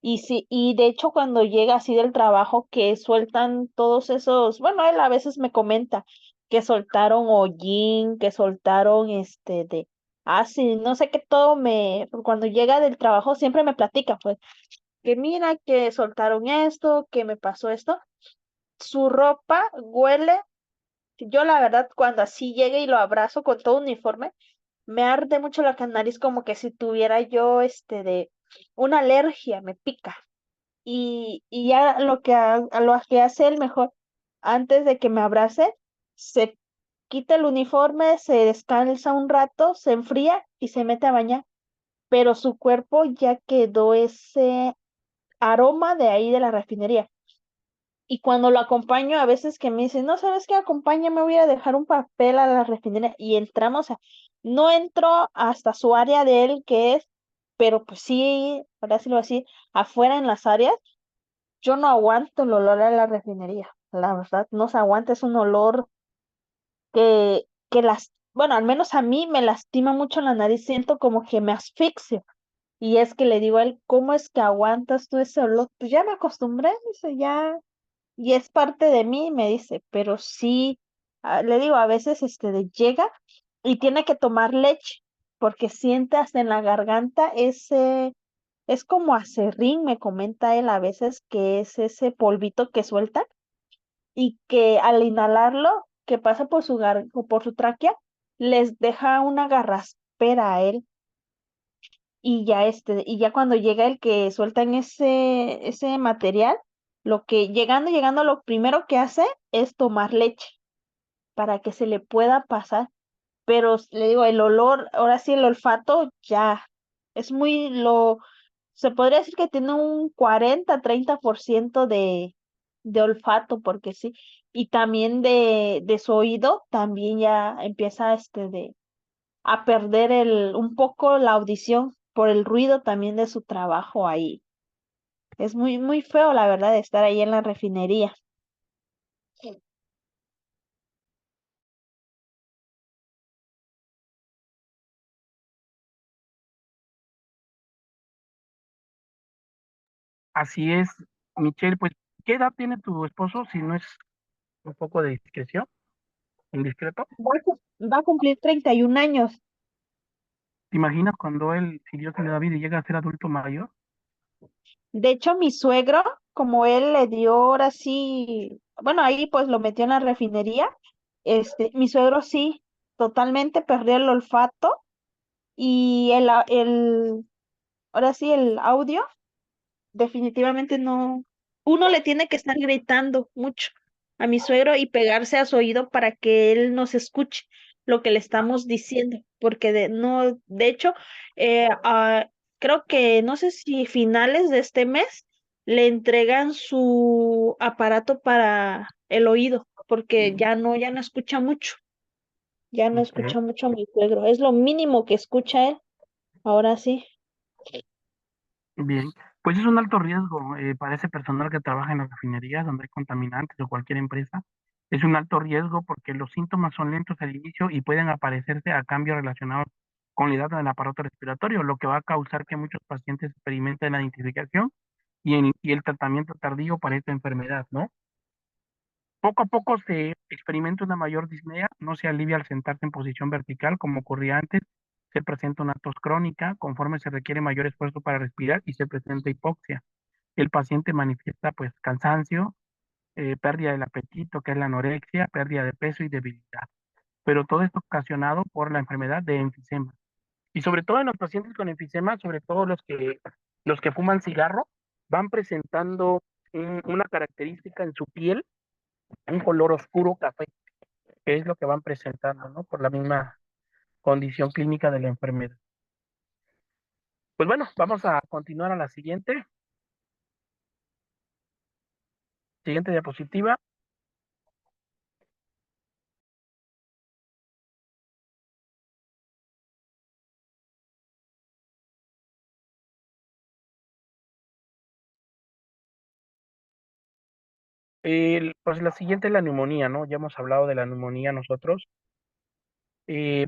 Y sí, y de hecho cuando llega así del trabajo que sueltan todos esos, bueno, él a veces me comenta que soltaron hollín, que soltaron sí, no sé qué todo cuando llega del trabajo siempre me platica, pues, que mira que soltaron esto, que me pasó esto. Su ropa huele, yo la verdad cuando así llegue y lo abrazo con todo uniforme, me arde mucho la nariz como que si tuviera yo de una alergia, me pica. Y ya a lo que hace él mejor antes de que me abrace, se quita el uniforme, se descansa un rato, se enfría y se mete a bañar, pero su cuerpo ya quedó ese aroma de ahí de la refinería. Y cuando lo acompaño, a veces que me dice, no, ¿sabes qué? Acompáñame, voy a dejar un papel a la refinería. Y entramos, no entro hasta su área de él, que es, pero pues sí, por decirlo así, afuera en las áreas, yo no aguanto el olor a la refinería. La verdad, no se aguanta, es un olor bueno, al menos a mí me lastima mucho la nariz, siento como que me asfixio. Y es que le digo a él, ¿cómo es que aguantas tú ese olor? Pues ya me acostumbré, dice, ya, y es parte de mí, me dice, pero sí, le digo, a veces llega y tiene que tomar leche, porque siente hasta en la garganta es como acerrín, me comenta él a veces que es ese polvito que suelta y que al inhalarlo, que pasa por o por su tráquea, les deja una garraspera a él. Y ya cuando llega el que sueltan ese material, llegando, lo primero que hace es tomar leche para que se le pueda pasar. Pero le digo, el olor, ahora sí el olfato ya es se podría decir que tiene un 40-30% de olfato, porque sí. Y también de su oído, también ya empieza a perder un poco la audición por el ruido también de su trabajo ahí. Es muy, muy feo, la verdad, estar ahí en la refinería. Así es, Michelle, pues, ¿qué edad tiene tu esposo si no es un poco de discreción, indiscreto? Va a cumplir 31 años. ¿Te imaginas cuando él, si Dios le da vida y llega a ser adulto mayor? De hecho, mi suegro, como él le dio ahora sí, bueno, ahí pues lo metió en la refinería, mi suegro sí, totalmente perdió el olfato y ahora sí, el audio. Definitivamente no. Uno le tiene que estar gritando mucho a mi suegro y pegarse a su oído para que él nos escuche lo que le estamos diciendo, porque no, de hecho, creo que no sé si finales de este mes le entregan su aparato para el oído, porque ya no escucha mucho, ya no Ok. escucha mucho a mi suegro, es lo mínimo que escucha él, ahora sí. Bien, pues es un alto riesgo para ese personal que trabaja en las refinerías donde hay contaminantes o cualquier empresa. Es un alto riesgo porque los síntomas son lentos al inicio y pueden aparecerse a cambios relacionados con la edad del aparato respiratorio, lo que va a causar que muchos pacientes experimenten la identificación y el tratamiento tardío para esta enfermedad, ¿no? Poco a poco se experimenta una mayor disnea, no se alivia al sentarse en posición vertical como ocurría antes, se presenta una tos crónica, conforme se requiere mayor esfuerzo para respirar y se presenta hipoxia. El paciente manifiesta pues cansancio, pérdida del apetito, que es la anorexia, pérdida de peso y debilidad. Pero todo esto ocasionado por la enfermedad de enfisema. Y sobre todo en los pacientes con enfisema, sobre todo los que fuman cigarro, van presentando una característica en su piel, un color oscuro café, que es lo que van presentando, ¿no? Por la misma condición clínica de la enfermedad. Pues bueno, vamos a continuar a la siguiente diapositiva. Pues la siguiente es la neumonía, ¿no? Ya hemos hablado de la neumonía nosotros.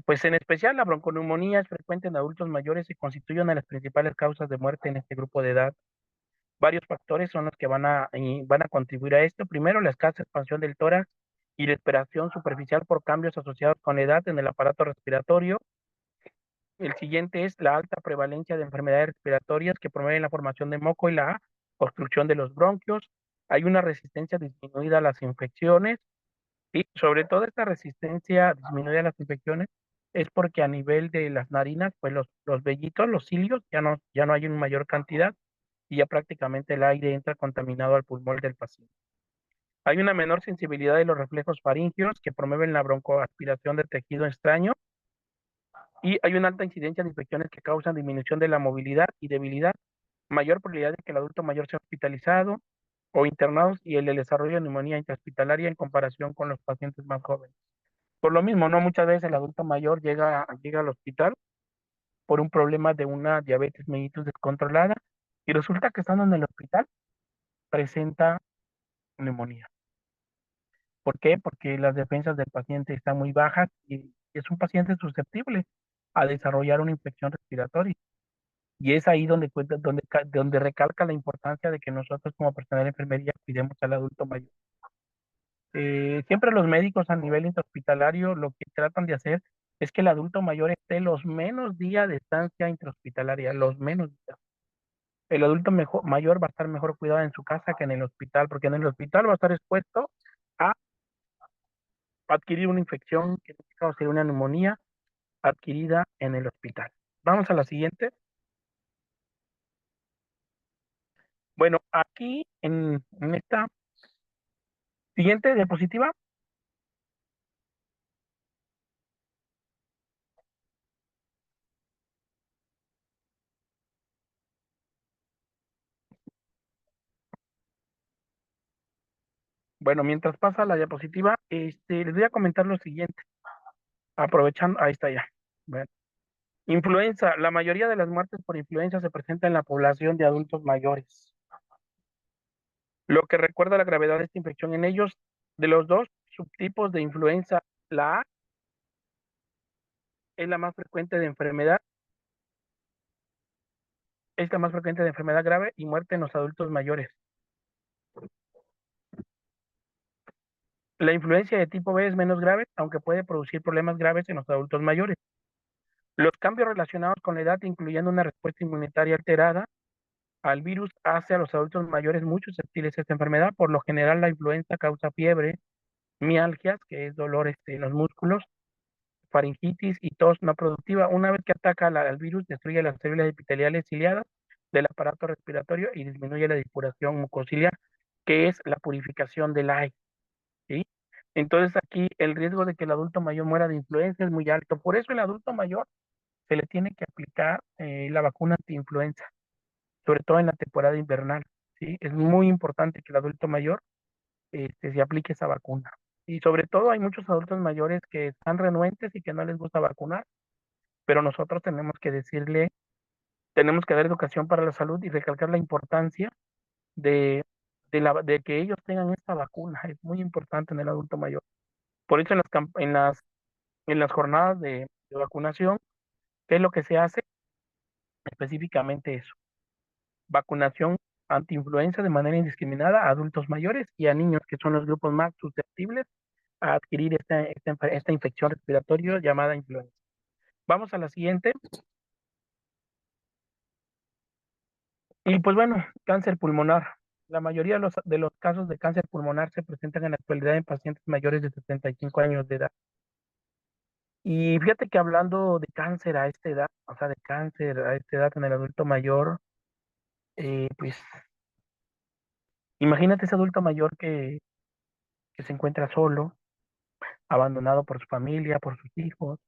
Pues en especial la bronconeumonía es frecuente en adultos mayores y constituye una de las principales causas de muerte en este grupo de edad. Varios factores son los que van a contribuir a esto. Primero, la escasa expansión del tórax y la respiración superficial por cambios asociados con la edad en el aparato respiratorio. El siguiente es la alta prevalencia de enfermedades respiratorias que promueven la formación de moco y la obstrucción de los bronquios. Hay una resistencia disminuida a las infecciones y sobre todo esta resistencia disminuida a las infecciones es porque a nivel de las narinas, pues los vellitos, los cilios, ya no hay en mayor cantidad y ya prácticamente el aire entra contaminado al pulmón del paciente. Hay una menor sensibilidad de los reflejos faríngeos que promueven la broncoaspiración de tejido extraño y hay una alta incidencia de infecciones que causan disminución de la movilidad y debilidad, mayor probabilidad de que el adulto mayor sea hospitalizado o internados y el desarrollo de neumonía intrahospitalaria en comparación con los pacientes más jóvenes. Por lo mismo, ¿no? Muchas veces el adulto mayor llega al hospital por un problema de una diabetes mellitus descontrolada y resulta que estando en el hospital presenta neumonía. ¿Por qué? Porque las defensas del paciente están muy bajas y es un paciente susceptible a desarrollar una infección respiratoria. Y es ahí donde recalca la importancia de que nosotros como personal de enfermería cuidemos al adulto mayor. Siempre los médicos a nivel intrahospitalario lo que tratan de hacer es que el adulto mayor esté los menos días de estancia intrahospitalaria, los menos días. El adulto mayor va a estar mejor cuidado en su casa que en el hospital, porque en el hospital va a estar expuesto a adquirir una infección, que en este caso sería una neumonía adquirida en el hospital. Vamos a la siguiente. Bueno, aquí en esta siguiente diapositiva, bueno, mientras pasa la diapositiva, les voy a comentar lo siguiente, aprovechando, ahí está ya. Bueno, influenza, la mayoría de las muertes por influenza se presenta en la población de adultos mayores, lo que recuerda la gravedad de esta infección en ellos. De los dos subtipos de influenza, la A es la más frecuente de enfermedad, es la más frecuente de enfermedad grave y muerte en los adultos mayores. La influencia de tipo B es menos grave, aunque puede producir problemas graves en los adultos mayores. Los cambios relacionados con la edad, incluyendo una respuesta inmunitaria alterada al virus, hace a los adultos mayores muy susceptibles a esta enfermedad. Por lo general, la influenza causa fiebre, mialgias, que es dolor en los músculos, faringitis y tos no productiva. Una vez que ataca al virus, destruye las células epiteliales ciliadas del aparato respiratorio y disminuye la depuración mucociliar, que es la purificación del aire, ¿sí? Entonces aquí el riesgo de que el adulto mayor muera de influenza es muy alto. Por eso el adulto mayor se le tiene que aplicar la vacuna antiinfluenza, sobre todo en la temporada invernal, ¿sí? Es muy importante que el adulto mayor se aplique esa vacuna. Y sobre todo hay muchos adultos mayores que están renuentes y que no les gusta vacunar, pero nosotros tenemos que dar educación para la salud y recalcar la importancia de, de que ellos tengan esta vacuna. Es muy importante en el adulto mayor. Por eso en las jornadas de vacunación, ¿qué es lo que se hace? Específicamente eso, vacunación antiinfluenza de manera indiscriminada a adultos mayores y a niños, que son los grupos más susceptibles a adquirir esta infección respiratoria llamada influenza. Vamos a la siguiente. Y pues bueno, cáncer pulmonar. La mayoría de los casos de cáncer pulmonar se presentan en la actualidad en pacientes mayores de 75 años de edad. Y fíjate que hablando de cáncer a esta edad, o sea, de cáncer a esta edad en el adulto mayor, pues imagínate ese adulto mayor que se encuentra solo, abandonado por su familia, por sus hijos,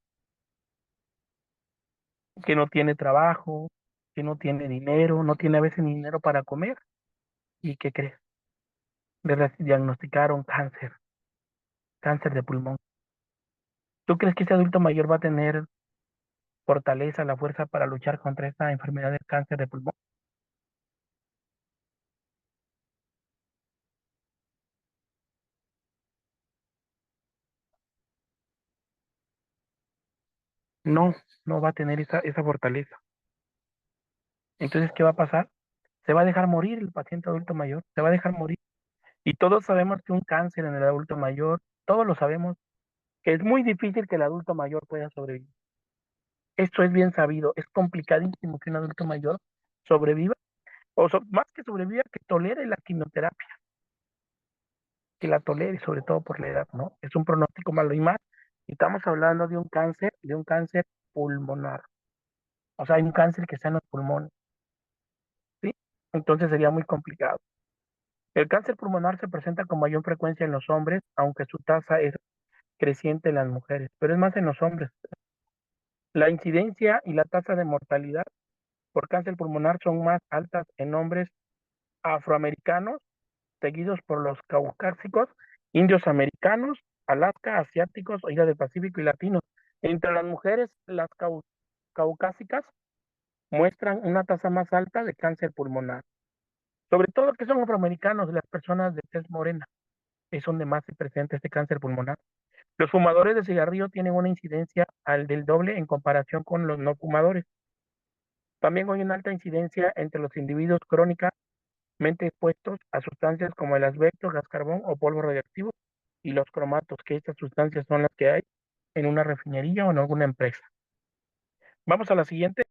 que no tiene trabajo, que no tiene dinero, no tiene a veces ni dinero para comer. ¿Y qué crees? Le diagnosticaron cáncer, cáncer de pulmón. ¿Tú crees que ese adulto mayor va a tener fortaleza, la fuerza para luchar contra esta enfermedad del cáncer de pulmón? No, no va a tener esa fortaleza. Entonces, ¿qué va a pasar? Se va a dejar morir el paciente adulto mayor, se va a dejar morir. Y todos sabemos que un cáncer en el adulto mayor, todos lo sabemos, que es muy difícil que el adulto mayor pueda sobrevivir. Esto es bien sabido, es complicadísimo que un adulto mayor sobreviva, más que sobreviva, que tolere la quimioterapia, que la tolere, sobre todo por la edad, ¿no? Es un pronóstico malo y más. Y estamos hablando de un cáncer pulmonar. O sea, hay un cáncer que está en los pulmones, ¿sí? Entonces sería muy complicado. El cáncer pulmonar se presenta con mayor frecuencia en los hombres, aunque su tasa es creciente en las mujeres, pero es más en los hombres. La incidencia y la tasa de mortalidad por cáncer pulmonar son más altas en hombres afroamericanos, seguidos por los caucásicos, indios americanos, Alaska, asiáticos, islas del Pacífico y latinos. Entre las mujeres, las caucásicas muestran una tasa más alta de cáncer pulmonar. Sobre todo que son afroamericanos, las personas de tez morena, es donde más se presenta este cáncer pulmonar. Los fumadores de cigarrillo tienen una incidencia al del doble en comparación con los no fumadores. También hay una alta incidencia entre los individuos crónicamente expuestos a sustancias como el asbesto, gas carbón o polvo radioactivo y los cromatos, que estas sustancias son las que hay en una refinería o en alguna empresa. Vamos a la siguiente.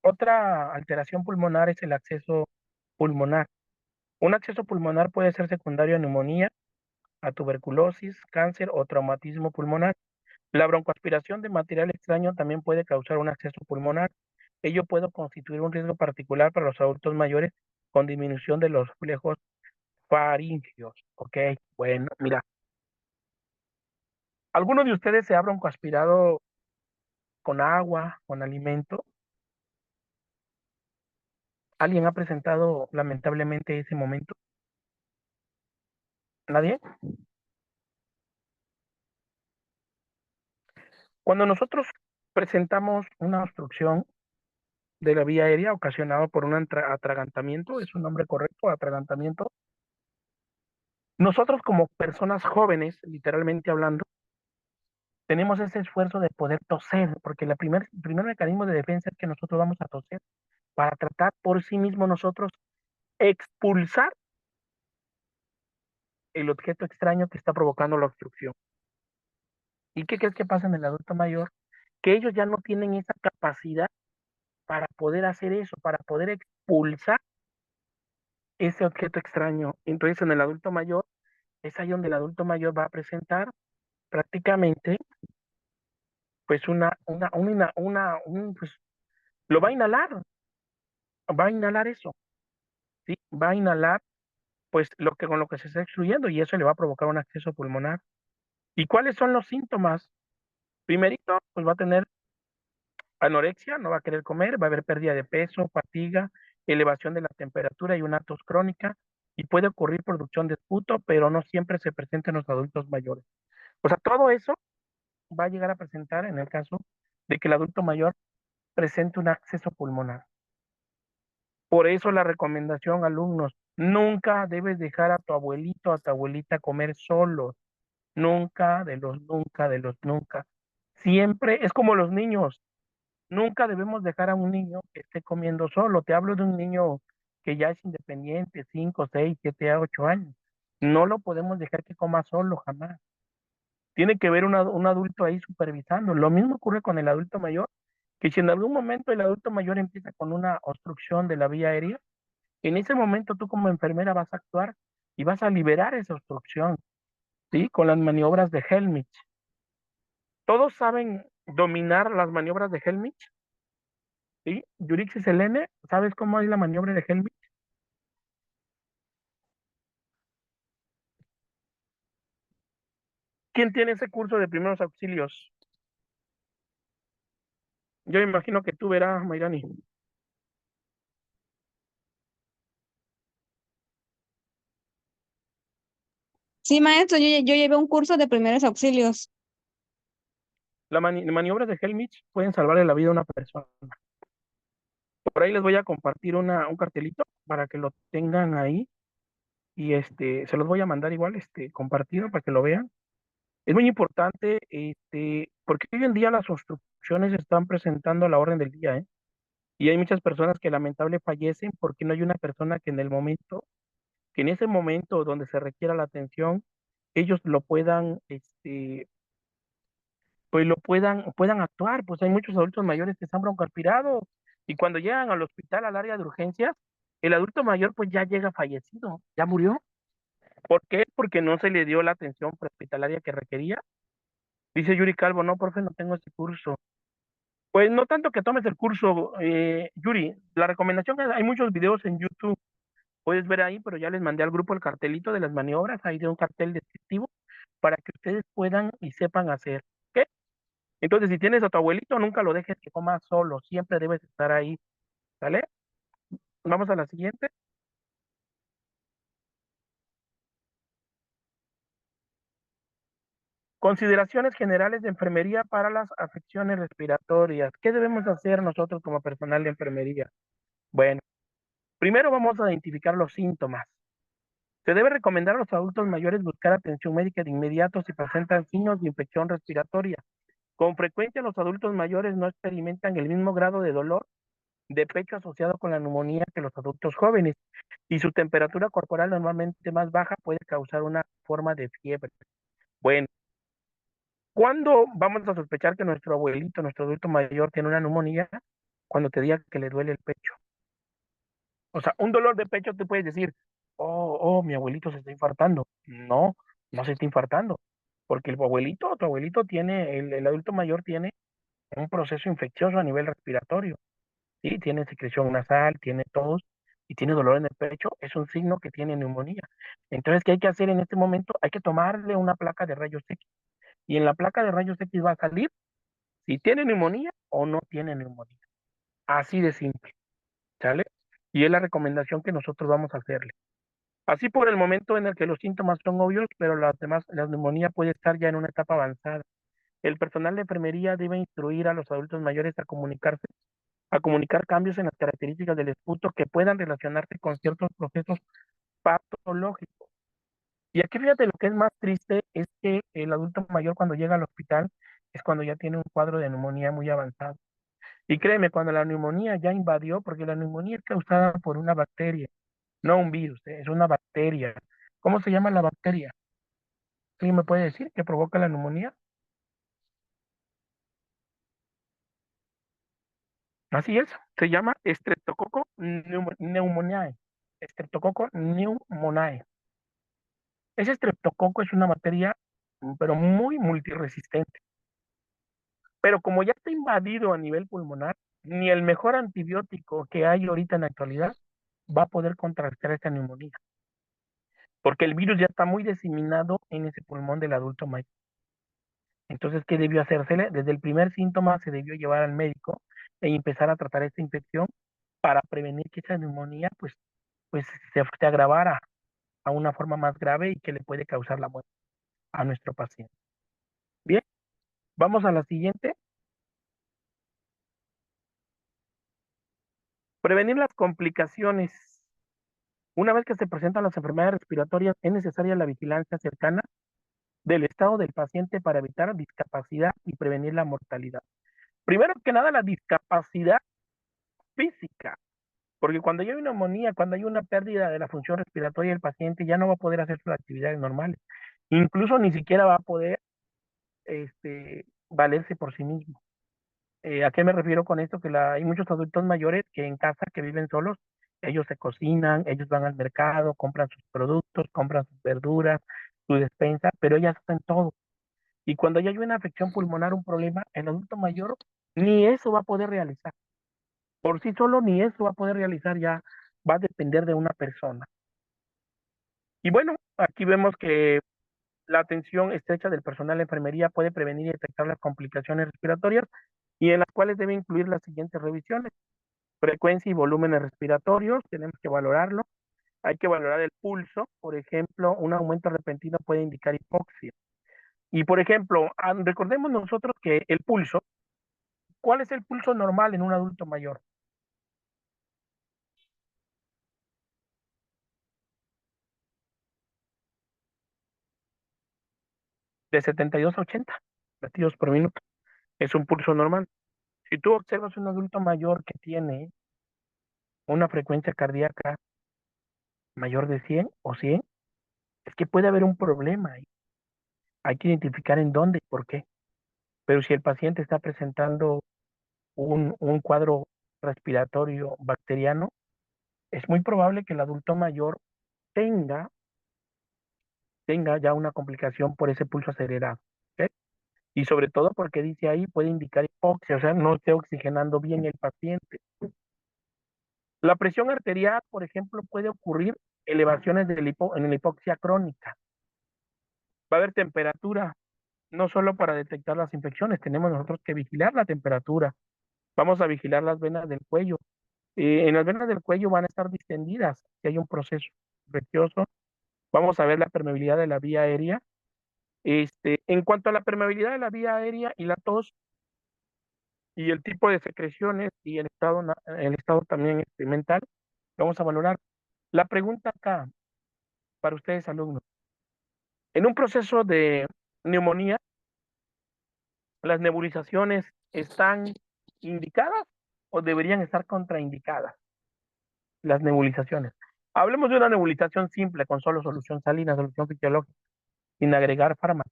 Otra alteración pulmonar es el acceso pulmonar. Un acceso pulmonar puede ser secundario a neumonía, a tuberculosis, cáncer o traumatismo pulmonar. La broncoaspiración de material extraño también puede causar un acceso pulmonar. Ello puede constituir un riesgo particular para los adultos mayores con disminución de los flujos faringios. Ok, bueno, mira, ¿alguno de ustedes se ha broncoaspirado con agua, con alimento? ¿Alguien ha presentado lamentablemente ese momento? ¿Nadie? Cuando nosotros presentamos una obstrucción de la vía aérea ocasionado por un atragantamiento, es un nombre correcto, atragantamiento, nosotros como personas jóvenes, literalmente hablando, tenemos ese esfuerzo de poder toser, porque el primer mecanismo de defensa es que nosotros vamos a toser para tratar por sí mismo nosotros expulsar el objeto extraño que está provocando la obstrucción. ¿Y qué crees que pasa en el adulto mayor? Que ellos ya no tienen esa capacidad para poder hacer eso, para poder expulsar ese objeto extraño. Entonces, en el adulto mayor, es ahí donde el adulto mayor va a presentar prácticamente, pues, pues, lo va a inhalar eso, ¿sí? Va a inhalar, pues, con lo que se está extrayendo y eso le va a provocar un acceso pulmonar. ¿Y cuáles son los síntomas? Primerito, pues va a tener anorexia, no va a querer comer, va a haber pérdida de peso, fatiga, elevación de la temperatura y una tos crónica, y puede ocurrir producción de esputo, pero no siempre se presenta en los adultos mayores. O sea, todo eso va a llegar a presentar en el caso de que el adulto mayor presente un acceso pulmonar. Por eso la recomendación, alumnos, nunca debes dejar a tu abuelito o a tu abuelita comer solos. Nunca, nunca, de los nunca. Siempre es como los niños. Nunca debemos dejar a un niño que esté comiendo solo. Te hablo de un niño que ya es independiente, 5, 6, 7, 8 años. No lo podemos dejar que coma solo, jamás. Tiene que haber un adulto ahí supervisando. Lo mismo ocurre con el adulto mayor, que si en algún momento el adulto mayor empieza con una obstrucción de la vía aérea, en ese momento tú como enfermera vas a actuar y vas a liberar esa obstrucción, ¿sí? Con las maniobras de Helmich. ¿Todos saben dominar las maniobras de Helmich? ¿Sí? Yurix y Selene, ¿sabes cómo es la maniobra de Helmich? ¿Quién tiene ese curso de primeros auxilios? Yo imagino que tú verás, Mayrani. Sí, maestro, yo llevé un curso de primeros auxilios. Las maniobras de Helmich pueden salvarle la vida a una persona. Por ahí les voy a compartir un cartelito para que lo tengan ahí y se los voy a mandar igual compartido para que lo vean. Es muy importante porque hoy en día las obstrucciones se están presentando a la orden del día, ¿eh? Y hay muchas personas que lamentablemente fallecen porque no hay una persona que en ese momento donde se requiera la atención, ellos lo puedan, pues puedan actuar. Pues hay muchos adultos mayores que están broncoaspirados y cuando llegan al hospital, al área de urgencias, el adulto mayor pues ya llega fallecido, ya murió. ¿Por qué? Porque no se le dio la atención prehospitalaria que requería. Dice Yuri Calvo, no, profe, no tengo ese curso. Pues no tanto que tomes el curso, Yuri. La recomendación es, hay muchos videos en YouTube, puedes ver ahí, pero ya les mandé al grupo el cartelito de las maniobras, ahí de un cartel descriptivo, para que ustedes puedan y sepan hacer. ¿Ok? Entonces, si tienes a tu abuelito, nunca lo dejes que coma solo, siempre debes estar ahí, ¿sale? Vamos a la siguiente. Consideraciones generales de enfermería para las afecciones respiratorias. ¿Qué debemos hacer nosotros como personal de enfermería? Bueno, primero vamos a identificar los síntomas. Se debe recomendar a los adultos mayores buscar atención médica de inmediato si presentan signos de infección respiratoria. Con frecuencia los adultos mayores no experimentan el mismo grado de dolor de pecho asociado con la neumonía que los adultos jóvenes y su temperatura corporal normalmente más baja puede causar una forma de fiebre. Bueno, ¿cuándo vamos a sospechar que nuestro abuelito, nuestro adulto mayor tiene una neumonía? Cuando te diga que le duele el pecho. O sea, un dolor de pecho te puedes decir, mi abuelito se está infartando. No, no se está infartando, porque el abuelito, tu abuelito tiene, el adulto mayor tiene un proceso infeccioso a nivel respiratorio, ¿sí? Tiene secreción nasal, tiene tos y tiene dolor en el pecho, es un signo que tiene neumonía. Entonces, ¿qué hay que hacer en este momento? Hay que tomarle una placa de rayos X y en la placa de rayos X va a salir si tiene neumonía o no tiene neumonía. Así de simple, ¿sale? Y es la recomendación que nosotros vamos a hacerle. Así por el momento en el que los síntomas son obvios, pero las demás, la neumonía puede estar ya en una etapa avanzada. El personal de enfermería debe instruir a los adultos mayores a comunicar cambios en las características del esputo que puedan relacionarse con ciertos procesos patológicos. Y aquí fíjate, lo que es más triste es que el adulto mayor cuando llega al hospital es cuando ya tiene un cuadro de neumonía muy avanzado. Y créeme, cuando la neumonía ya invadió, porque la neumonía es causada por una bacteria, no un virus, es una bacteria. ¿Cómo se llama la bacteria? ¿Alguien me puede decir qué provoca la neumonía? Así es, se llama Streptococcus pneumoniae. Streptococcus pneumoniae. Ese estreptococo es una bacteria, pero muy multiresistente. Pero como ya está invadido a nivel pulmonar, ni el mejor antibiótico que hay ahorita en la actualidad va a poder contrarrestar esta neumonía, porque el virus ya está muy diseminado en ese pulmón del adulto mayor. Entonces, ¿qué debió hacérsele? Desde el primer síntoma se debió llevar al médico e empezar a tratar esta infección para prevenir que esa neumonía pues se agravara a una forma más grave y que le puede causar la muerte a nuestro paciente. Bien, vamos a la siguiente. Prevenir las complicaciones. Una vez que se presentan las enfermedades respiratorias, es necesaria la vigilancia cercana del estado del paciente para evitar discapacidad y prevenir la mortalidad. Primero que nada, la discapacidad física, porque cuando hay una neumonía, cuando hay una pérdida de la función respiratoria del paciente, ya no va a poder hacer sus actividades normales. Incluso ni siquiera va a poder valerse por sí mismo. ¿A qué me refiero con esto? Que hay muchos adultos mayores que en casa, que viven solos, ellos se cocinan, ellos van al mercado, compran sus productos, compran sus verduras, su despensa, pero ellas hacen todo. Y cuando ya hay una afección pulmonar, un problema, el adulto mayor ni eso va a poder realizar. Por sí solo ni eso va a poder realizar, ya va a depender de una persona. Y bueno, aquí vemos que la atención estrecha del personal de enfermería puede prevenir y detectar las complicaciones respiratorias y en las cuales debe incluir las siguientes revisiones: frecuencia y volúmenes respiratorios, tenemos que valorarlo. Hay que valorar el pulso, por ejemplo, un aumento repentino puede indicar hipoxia. Y por ejemplo, recordemos nosotros que el pulso, ¿cuál es el pulso normal en un adulto mayor? De 72 a 80 latidos por minuto. Es un pulso normal. Si tú observas un adulto mayor que tiene una frecuencia cardíaca mayor de 100 o 100, es que puede haber un problema ahí. Hay que identificar en dónde y por qué. Pero si el paciente está presentando un cuadro respiratorio bacteriano, es muy probable que el adulto mayor tenga, tenga ya una complicación por ese pulso acelerado. ¿Ok? Y sobre todo porque dice ahí puede indicar hipoxia, o sea, no esté oxigenando bien el paciente. La presión arterial, por ejemplo, puede ocurrir elevaciones en la hipoxia crónica. Va a haber temperatura, no solo para detectar las infecciones, tenemos nosotros que vigilar la temperatura. Vamos a vigilar las venas del cuello. En las venas del cuello van a estar distendidas si hay un proceso infeccioso. Vamos a ver la permeabilidad de la vía aérea. En cuanto a la permeabilidad de la vía aérea y la tos y el tipo de secreciones y el estado también mental, vamos a valorar. La pregunta acá para ustedes, alumnos. En un proceso de neumonía, ¿las nebulizaciones están indicadas o deberían estar contraindicadas? Las nebulizaciones. Hablemos de una nebulización simple con solo solución salina, solución fisiológica, sin agregar fármacos.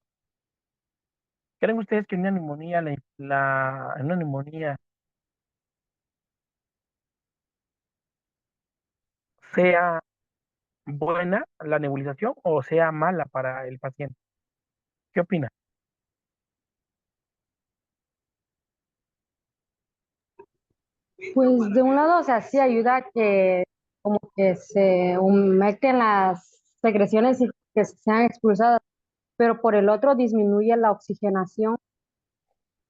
¿Creen ustedes que en una neumonía, en una neumonía sea buena la nebulización o sea mala para el paciente? ¿Qué opina? Pues de un lado, o sea, sí ayuda a que como que se humecten las secreciones y que sean expulsadas, pero por el otro disminuye la oxigenación.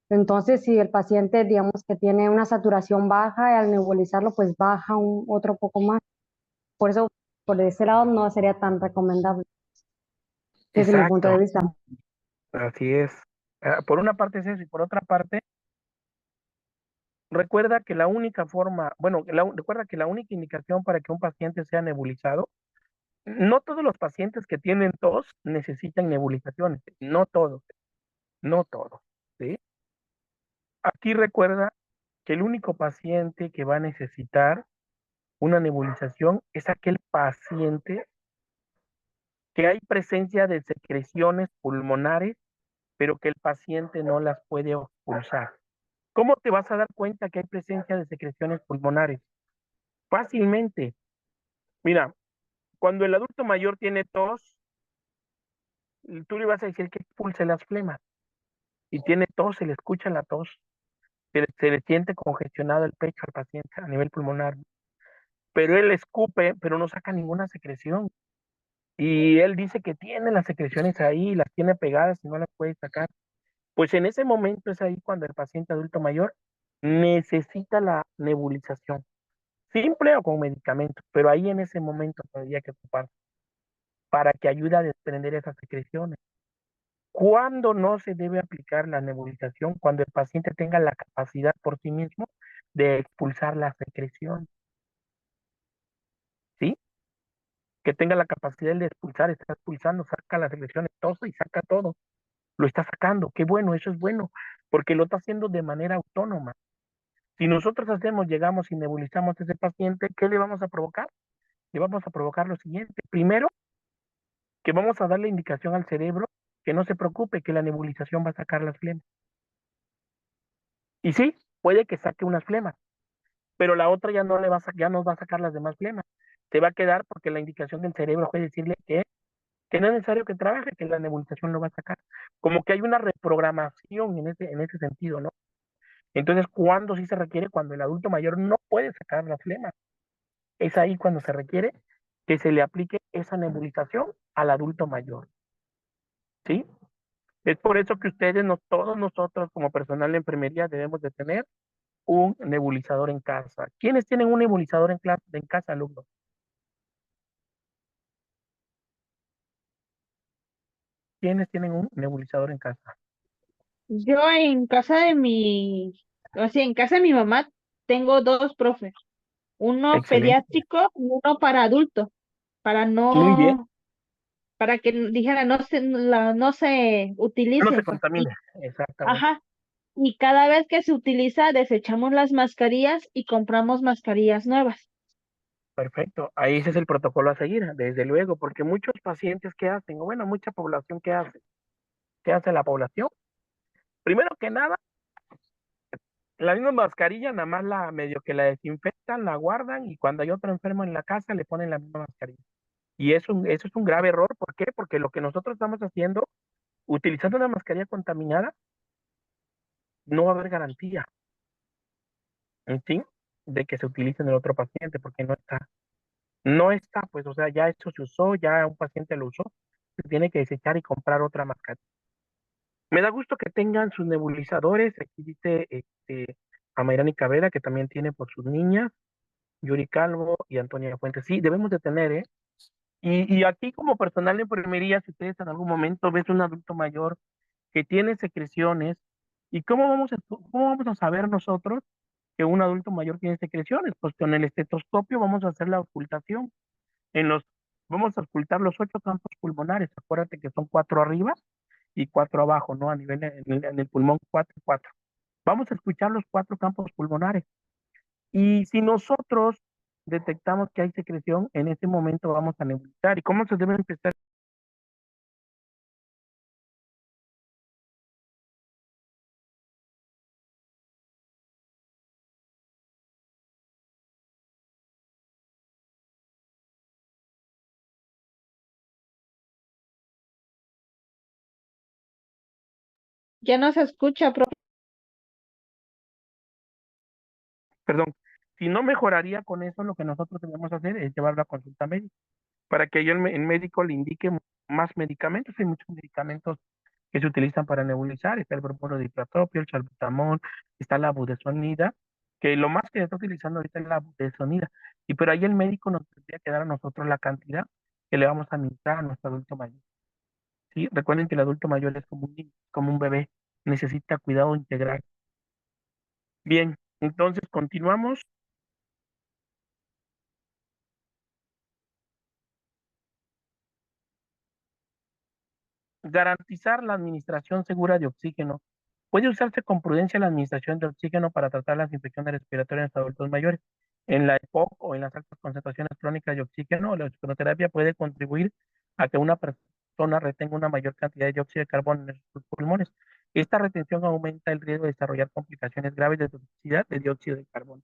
Entonces, si el paciente, digamos que tiene una saturación baja, y al nebulizarlo, pues baja otro poco más. Por eso, por ese lado, no sería tan recomendable desde mi punto de Exacto, vista. así es. Por una parte es eso y por otra parte, recuerda que la única forma, bueno, recuerda que la única indicación para que un paciente sea nebulizado, no todos los pacientes que tienen tos necesitan nebulizaciones, no todos, no todos, ¿sí? Aquí recuerda que el único paciente que va a necesitar una nebulización es aquel paciente que hay presencia de secreciones pulmonares, pero que el paciente no las puede expulsar. ¿Cómo te vas a dar cuenta que hay presencia de secreciones pulmonares? Fácilmente. Mira, cuando el adulto mayor tiene tos, tú le vas a decir que expulse las flemas. Y tiene tos, se le escucha la tos, se le siente congestionado el pecho al paciente a nivel pulmonar. Pero él escupe, pero no saca ninguna secreción. Y él dice que tiene las secreciones ahí, las tiene pegadas y no las puede sacar. Pues en ese momento es ahí cuando el paciente adulto mayor necesita la nebulización, simple o con medicamentos, pero ahí en ese momento tendría que ocupar para que ayude a desprender esas secreciones. ¿Cuándo no se debe aplicar la nebulización? Cuando el paciente tenga la capacidad por sí mismo de expulsar la secreción, ¿sí? Que tenga la capacidad de expulsar, está expulsando, saca las secreciones, tosa y saca todo. Lo está sacando, qué bueno, eso es bueno, porque lo está haciendo de manera autónoma. Si nosotros llegamos y nebulizamos a ese paciente, ¿qué le vamos a provocar? Le vamos a provocar lo siguiente. Primero, que vamos a darle indicación al cerebro que no se preocupe, que la nebulización va a sacar las flemas. Y sí, puede que saque unas flemas, pero la otra ya no va a sacar las demás flemas. Se va a quedar porque la indicación del cerebro fue decirle que no es necesario que trabaje, que la nebulización lo va a sacar. Como que hay una reprogramación en ese sentido, ¿no? Entonces, ¿cuándo sí se requiere? Cuando el adulto mayor no puede sacar las flemas. Es ahí cuando se requiere que se le aplique esa nebulización al adulto mayor, ¿sí? Es por eso que todos nosotros como personal de enfermería debemos de tener un nebulizador en casa. ¿Quiénes tienen un nebulizador en casa, alumnos? ¿Quiénes tienen un nebulizador en casa? Yo en casa de o sea, en casa de mi mamá tengo dos profes, uno Excelente. pediátrico y uno para adulto, para Muy bien. para que dijera no se Que no se utilice, pues. contamine. Exactamente. Ajá, y cada vez que se utiliza desechamos las mascarillas y compramos mascarillas nuevas. Perfecto. Ahí ese es el protocolo a seguir, desde luego, porque muchos pacientes, ¿qué hacen? O bueno, mucha población, ¿qué hace? ¿Qué hace la población? Primero que nada, la misma mascarilla, nada más la medio que la desinfectan, la guardan y cuando hay otro enfermo en la casa le ponen la misma mascarilla. Y eso es un grave error. ¿Por qué? Porque lo que nosotros estamos haciendo, utilizando una mascarilla contaminada, no va a haber garantía, ¿sí? De que se utilice en el otro paciente, porque no está, pues, o sea, ya esto se usó, ya un paciente lo usó, se tiene que desechar y comprar otra mascarilla. Me da gusto que tengan sus nebulizadores, aquí dice a Mayrani Cabrera, que también tiene por sus niñas, Yuri Calvo y Antonia Fuentes. Sí, debemos de tener, ¿eh? Y aquí como personal de enfermería, si ustedes en algún momento ves un adulto mayor que tiene secreciones, ¿y cómo vamos a saber nosotros que un adulto mayor tiene secreciones? Pues con el estetoscopio vamos a hacer la ocultación. En los, Vamos a ocultar los 8 campos pulmonares. Acuérdate que son 4 arriba y 4 abajo, ¿no? A nivel en el pulmón, 4 y 4. Vamos a escuchar los 4 campos pulmonares. Y si nosotros detectamos que hay secreción, en ese momento vamos a nebulizar. ¿Y cómo se debe empezar? Ya no se escucha, profe. Perdón, si no mejoraría con eso, lo que nosotros debemos hacer es llevarlo a consulta médica, para que el médico le indique más medicamentos. Hay muchos medicamentos que se utilizan para nebulizar. Está el bromuro de diplatropio, el salbutamol, está la budesonida, que lo más que se está utilizando ahorita es la budesonida. Y pero ahí el médico nos tendría que dar a nosotros la cantidad que le vamos a administrar a nuestro adulto mayor. ¿Sí? Recuerden que el adulto mayor es como un niño, como un bebé, necesita cuidado integral. Bien, entonces continuamos. Garantizar la administración segura de oxígeno. Puede usarse con prudencia la administración de oxígeno para tratar las infecciones respiratorias en los adultos mayores. En la EPOC o en las altas concentraciones crónicas de oxígeno, la oxigenoterapia puede contribuir a que una persona retenga una mayor cantidad de dióxido de carbono en sus pulmones. Esta retención aumenta el riesgo de desarrollar complicaciones graves de toxicidad de dióxido de carbono.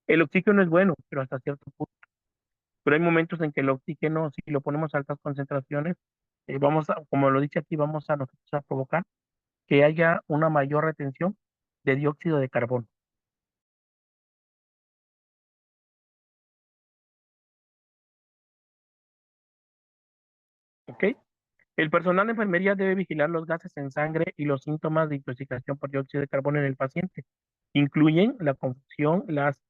El oxígeno es bueno, pero hasta cierto punto. Pero hay momentos en que el oxígeno, si lo ponemos a altas concentraciones, como lo dice aquí, vamos a nosotros a provocar que haya una mayor retención de dióxido de carbono. ¿Ok? El personal de enfermería debe vigilar los gases en sangre y los síntomas de intoxicación por dióxido de carbono en el paciente. Incluyen la confusión, las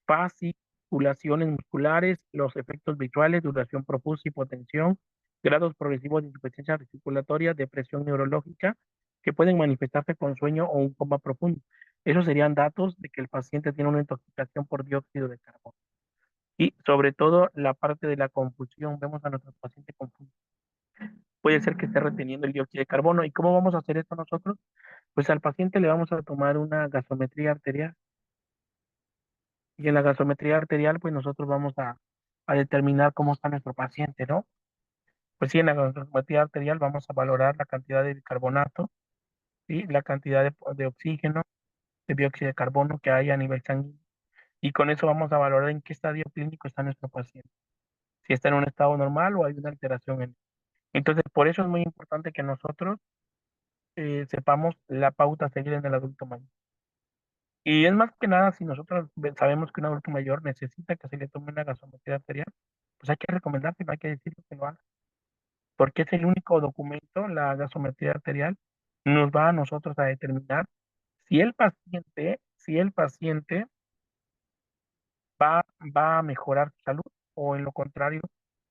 fasciculaciones musculares, los efectos visuales, duración profusa, hipotensión, grados progresivos de insuficiencia circulatoria, depresión neurológica, que pueden manifestarse con sueño o un coma profundo. Esos serían datos de que el paciente tiene una intoxicación por dióxido de carbono. Y sobre todo la parte de la confusión, vemos a nuestro paciente confuso. Puede ser que esté reteniendo el dióxido de carbono. ¿Y cómo vamos a hacer esto nosotros? Pues al paciente le vamos a tomar una gasometría arterial. Y en la gasometría arterial, pues nosotros vamos a determinar cómo está nuestro paciente, ¿no? Pues sí, en la gasometría arterial vamos a valorar la cantidad de bicarbonato, ¿sí? La cantidad de oxígeno, de dióxido de carbono que hay a nivel sanguíneo. Y con eso vamos a valorar en qué estadio clínico está nuestro paciente. Si está en un estado normal o hay una alteración en él. Entonces, por eso es muy importante que nosotros sepamos la pauta a seguir en el adulto mayor. Y es más que nada, si nosotros sabemos que un adulto mayor necesita que se le tome una gasometría arterial, pues hay que recomendárselo, hay que decirle que lo haga, porque es el único documento, la gasometría arterial, nos va a nosotros a determinar si el paciente va a mejorar su salud o en lo contrario,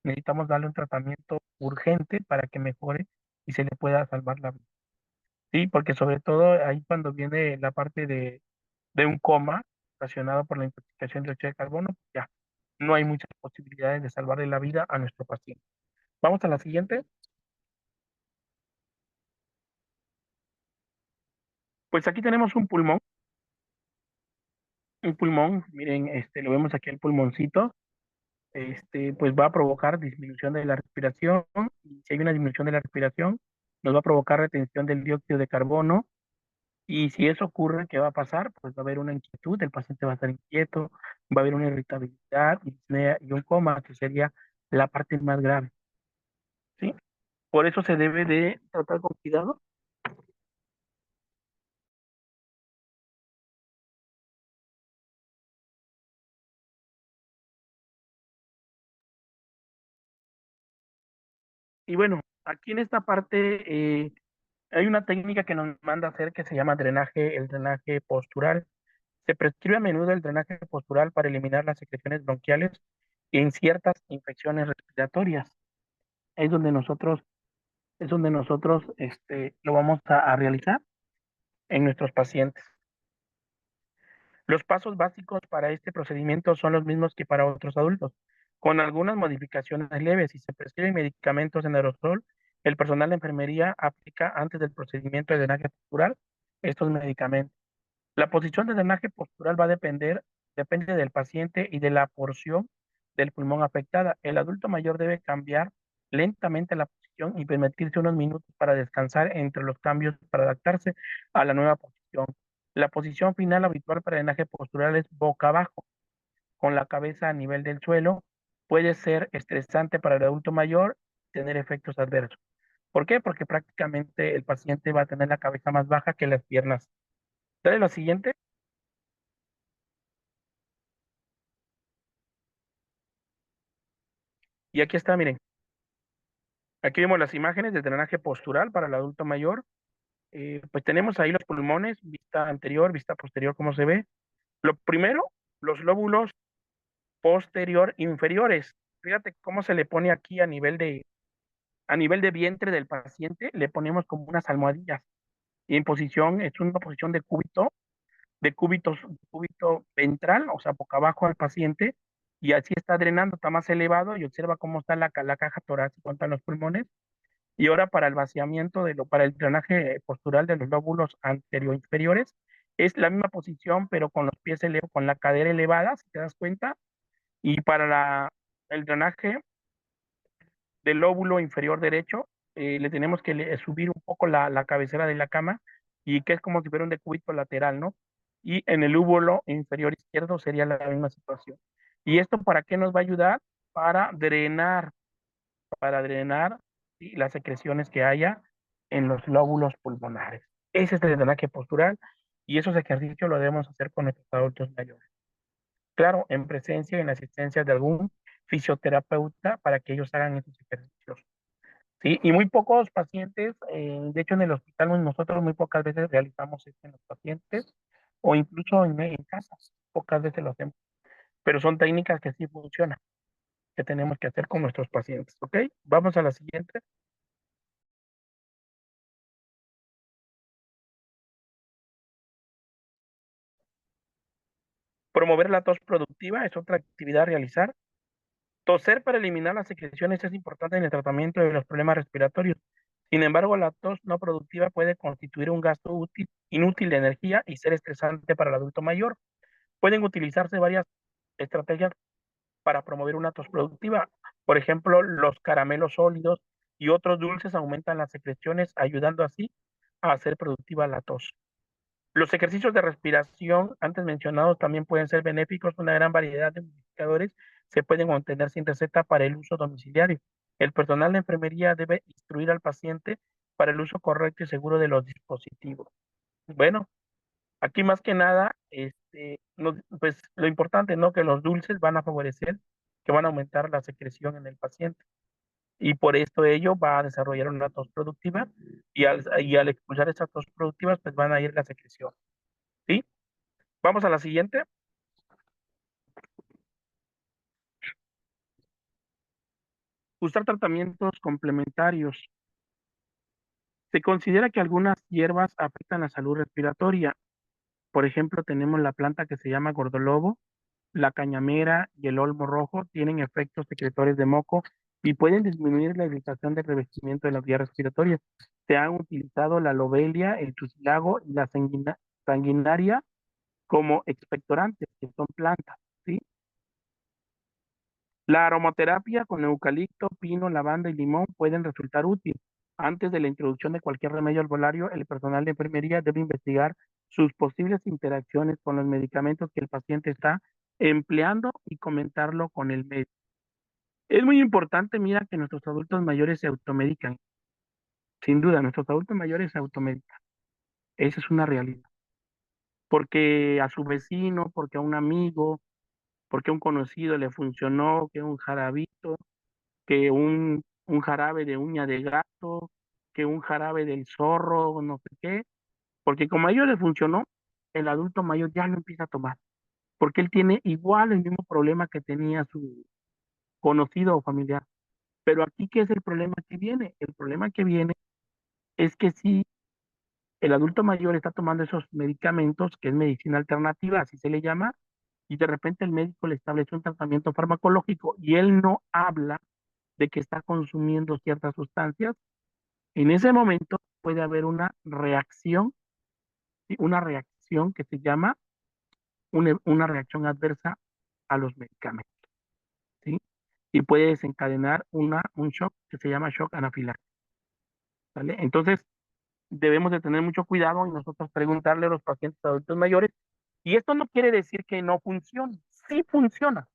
necesitamos darle un tratamiento urgente para que mejore y se le pueda salvar la vida. Sí, porque sobre todo ahí cuando viene la parte de un coma ocasionado por la intoxicación de dióxido de carbono, ya no hay muchas posibilidades de salvarle la vida a nuestro paciente. Vamos a la siguiente. Pues aquí tenemos un pulmón, miren, lo vemos aquí el pulmoncito, pues va a provocar disminución de la respiración, y si hay una disminución de la respiración, nos va a provocar retención del dióxido de carbono. Y si eso ocurre, ¿qué va a pasar? Pues va a haber una inquietud, el paciente va a estar inquieto, va a haber una irritabilidad, disnea y un coma, que sería la parte más grave, ¿sí? Por eso se debe de tratar con cuidado Y bueno, aquí en esta parte hay una técnica que nos manda a hacer que se llama drenaje, el drenaje postural. Se prescribe a menudo el drenaje postural para eliminar las secreciones bronquiales en ciertas infecciones respiratorias. Es donde nosotros, lo vamos a realizar en nuestros pacientes. Los pasos básicos para este procedimiento son los mismos que para otros adultos, con algunas modificaciones leves. Si se prescriben medicamentos en aerosol, el personal de enfermería aplica antes del procedimiento de drenaje postural estos medicamentos. La posición de drenaje postural depende del paciente y de la porción del pulmón afectada. El adulto mayor debe cambiar lentamente la posición y permitirse unos minutos para descansar entre los cambios para adaptarse a la nueva posición. La posición final habitual para drenaje postural es boca abajo, con la cabeza a nivel del suelo. Puede ser estresante para el adulto mayor y tener efectos adversos. ¿Por qué? Porque prácticamente el paciente va a tener la cabeza más baja que las piernas. Dale la siguiente. Y aquí está, miren. Aquí vemos las imágenes de drenaje postural para el adulto mayor. Pues tenemos ahí los pulmones, vista anterior, vista posterior, cómo se ve. Lo primero, los lóbulos posterior inferiores. Fíjate cómo se le pone aquí a nivel de vientre del paciente, le ponemos como unas almohadillas. Y en posición, es una posición de cúbito ventral, o sea, boca abajo al paciente, y así está drenando, está más elevado, y observa cómo está la caja torácica, están los pulmones. Y ahora para el vaciamiento para el drenaje postural de los lóbulos anterior inferiores, es la misma posición, pero con los pies elevados, con la cadera elevada, si te das cuenta. Y para el drenaje del lóbulo inferior derecho, le tenemos que subir un poco la cabecera de la cama, y que es como si fuera un decúbito lateral, ¿no? Y en el lóbulo inferior izquierdo sería la misma situación. ¿Y esto para qué nos va a ayudar? Para drenar, ¿sí?, las secreciones que haya en los lóbulos pulmonares. Ese es el drenaje postural, y esos ejercicios lo debemos hacer con nuestros adultos mayores. Claro, en presencia y en asistencia de algún fisioterapeuta para que ellos hagan esos ejercicios. Sí, y muy pocos pacientes, de hecho en el hospital nosotros muy pocas veces realizamos esto en los pacientes, o incluso en casas, pocas veces lo hacemos, pero son técnicas que sí funcionan, que tenemos que hacer con nuestros pacientes, ¿ok? Vamos a la siguiente. Promover la tos productiva es otra actividad a realizar. Toser para eliminar las secreciones es importante en el tratamiento de los problemas respiratorios. Sin embargo, la tos no productiva puede constituir un gasto inútil de energía y ser estresante para el adulto mayor. Pueden utilizarse varias estrategias para promover una tos productiva. Por ejemplo, los caramelos sólidos y otros dulces aumentan las secreciones, ayudando así a hacer productiva la tos. Los ejercicios de respiración antes mencionados también pueden ser benéficos. Una gran variedad de modificadores se pueden obtener sin receta para el uso domiciliario. El personal de enfermería debe instruir al paciente para el uso correcto y seguro de los dispositivos. Bueno, aquí más que nada, pues lo importante, ¿no? Que los dulces van a favorecer, que van a aumentar la secreción en el paciente. Y por esto ello va a desarrollar una tos productiva, y al expulsar esas tos productivas, pues van a ir la secreción. ¿Sí? Vamos a la siguiente. Usar tratamientos complementarios. Se considera que algunas hierbas afectan la salud respiratoria. Por ejemplo, tenemos la planta que se llama gordolobo, la cañamera y el olmo rojo tienen efectos secretores de moco y pueden disminuir la irritación del revestimiento de las vías respiratorias. Se han utilizado la lobelia, el tucilago y la sanguinaria como expectorantes, que son plantas, ¿sí? La aromaterapia con eucalipto, pino, lavanda y limón pueden resultar útil. Antes de la introducción de cualquier remedio albolario, el personal de enfermería debe investigar sus posibles interacciones con los medicamentos que el paciente está empleando y comentarlo con el médico. Es muy importante, mira, que nuestros adultos mayores se automedican. Sin duda, nuestros adultos mayores se automedican. Esa es una realidad. Porque a su vecino, porque a un amigo, porque a un conocido le funcionó, que un jarabito, que un jarabe de uña de gato, que un jarabe del zorro, no sé qué, porque como a ellos les funcionó, el adulto mayor ya lo empieza a tomar, porque él tiene igual el mismo problema que tenía su conocido o familiar. Pero aquí, ¿qué es el problema que viene? El problema que viene es que si el adulto mayor está tomando esos medicamentos, que es medicina alternativa, así se le llama, y de repente el médico le establece un tratamiento farmacológico y él no habla de que está consumiendo ciertas sustancias, en ese momento puede haber una reacción, ¿sí? Una reacción que se llama una reacción adversa a los medicamentos, ¿sí? Y puede desencadenar un shock que se llama shock anafiláctico, ¿vale? Entonces, debemos de tener mucho cuidado y nosotros preguntarle a los pacientes adultos mayores, y esto no quiere decir que no funcione, sí funciona,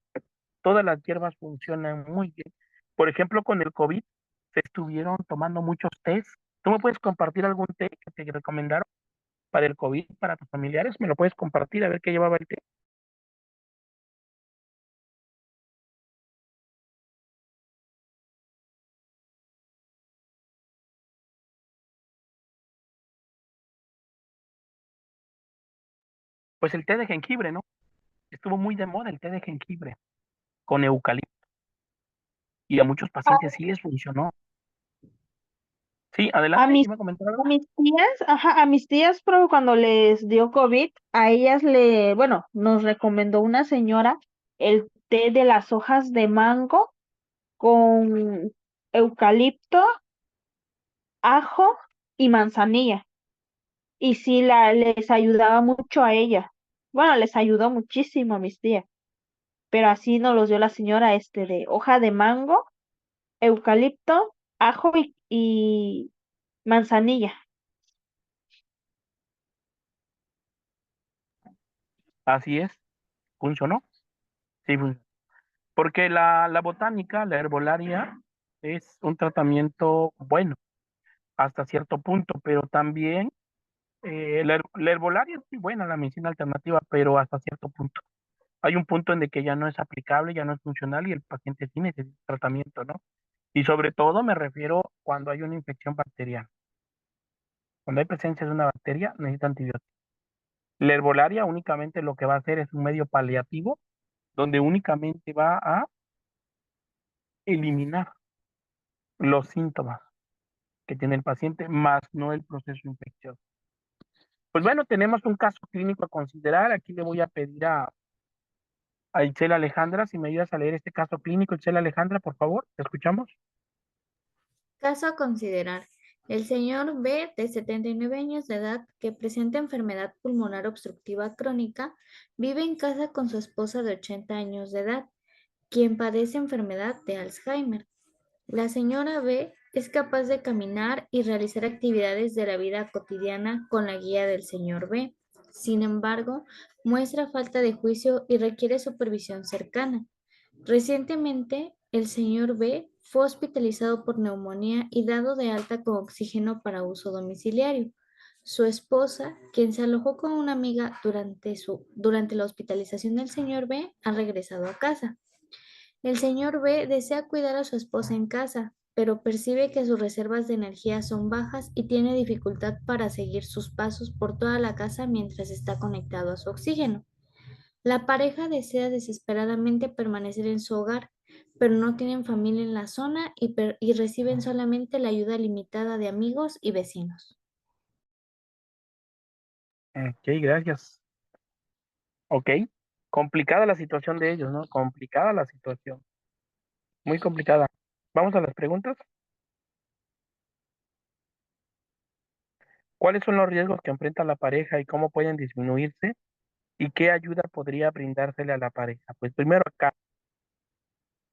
todas las hierbas funcionan muy bien. Por ejemplo, con el COVID se estuvieron tomando muchos tés. ¿Tú me puedes compartir algún té que te recomendaron para el COVID, para tus familiares? ¿Me lo puedes compartir a ver qué llevaba el té? Pues el té de jengibre, ¿no? Estuvo muy de moda el té de jengibre con eucalipto y a muchos pacientes sí les funcionó. Sí, A adelante, mis, iba a comentar a algo. mis tías, ajá, a mis tías, pero cuando les dio COVID, a ellas bueno, nos recomendó una señora el té de las hojas de mango con eucalipto, ajo y manzanilla. Y sí, les ayudaba mucho a ella. Bueno, les ayudó muchísimo a mis tías, pero así nos los dio la señora de hoja de mango, eucalipto, ajo y manzanilla. Así es, funcionó. Sí, funcionó. Porque la botánica, la herbolaria, es un tratamiento bueno hasta cierto punto, pero también la herbolaria es muy buena, la medicina alternativa, pero hasta cierto punto. Hay un punto en el que ya no es aplicable, ya no es funcional y el paciente sí necesita tratamiento, ¿no? Y sobre todo me refiero cuando hay una infección bacteriana. Cuando hay presencia de una bacteria, necesita antibióticos. La herbolaria únicamente lo que va a hacer es un medio paliativo, donde únicamente va a eliminar los síntomas que tiene el paciente, más no el proceso infeccioso. Pues bueno, tenemos un caso clínico a considerar. Aquí le voy a pedir a Itzel Alejandra si me ayudas a leer este caso clínico. Itzel Alejandra, por favor, ¿te escuchamos? Caso a considerar. El señor B, de 79 años de edad, que presenta enfermedad pulmonar obstructiva crónica, vive en casa con su esposa de 80 años de edad, quien padece enfermedad de Alzheimer. La señora B es capaz de caminar y realizar actividades de la vida cotidiana con la guía del señor B. Sin embargo, muestra falta de juicio y requiere supervisión cercana. Recientemente, el señor B fue hospitalizado por neumonía y dado de alta con oxígeno para uso domiciliario. Su esposa, quien se alojó con una amiga durante la hospitalización del señor B, ha regresado a casa. El señor B desea cuidar a su esposa en casa, pero percibe que sus reservas de energía son bajas y tiene dificultad para seguir sus pasos por toda la casa mientras está conectado a su oxígeno. La pareja desea desesperadamente permanecer en su hogar, pero no tienen familia en la zona y reciben solamente la ayuda limitada de amigos y vecinos. Ok, gracias. Ok, complicada la situación de ellos, ¿no? Complicada la situación, muy complicada. Vamos a las preguntas. ¿Cuáles son los riesgos que enfrenta la pareja y cómo pueden disminuirse? ¿Y qué ayuda podría brindársele a la pareja? Pues primero acá,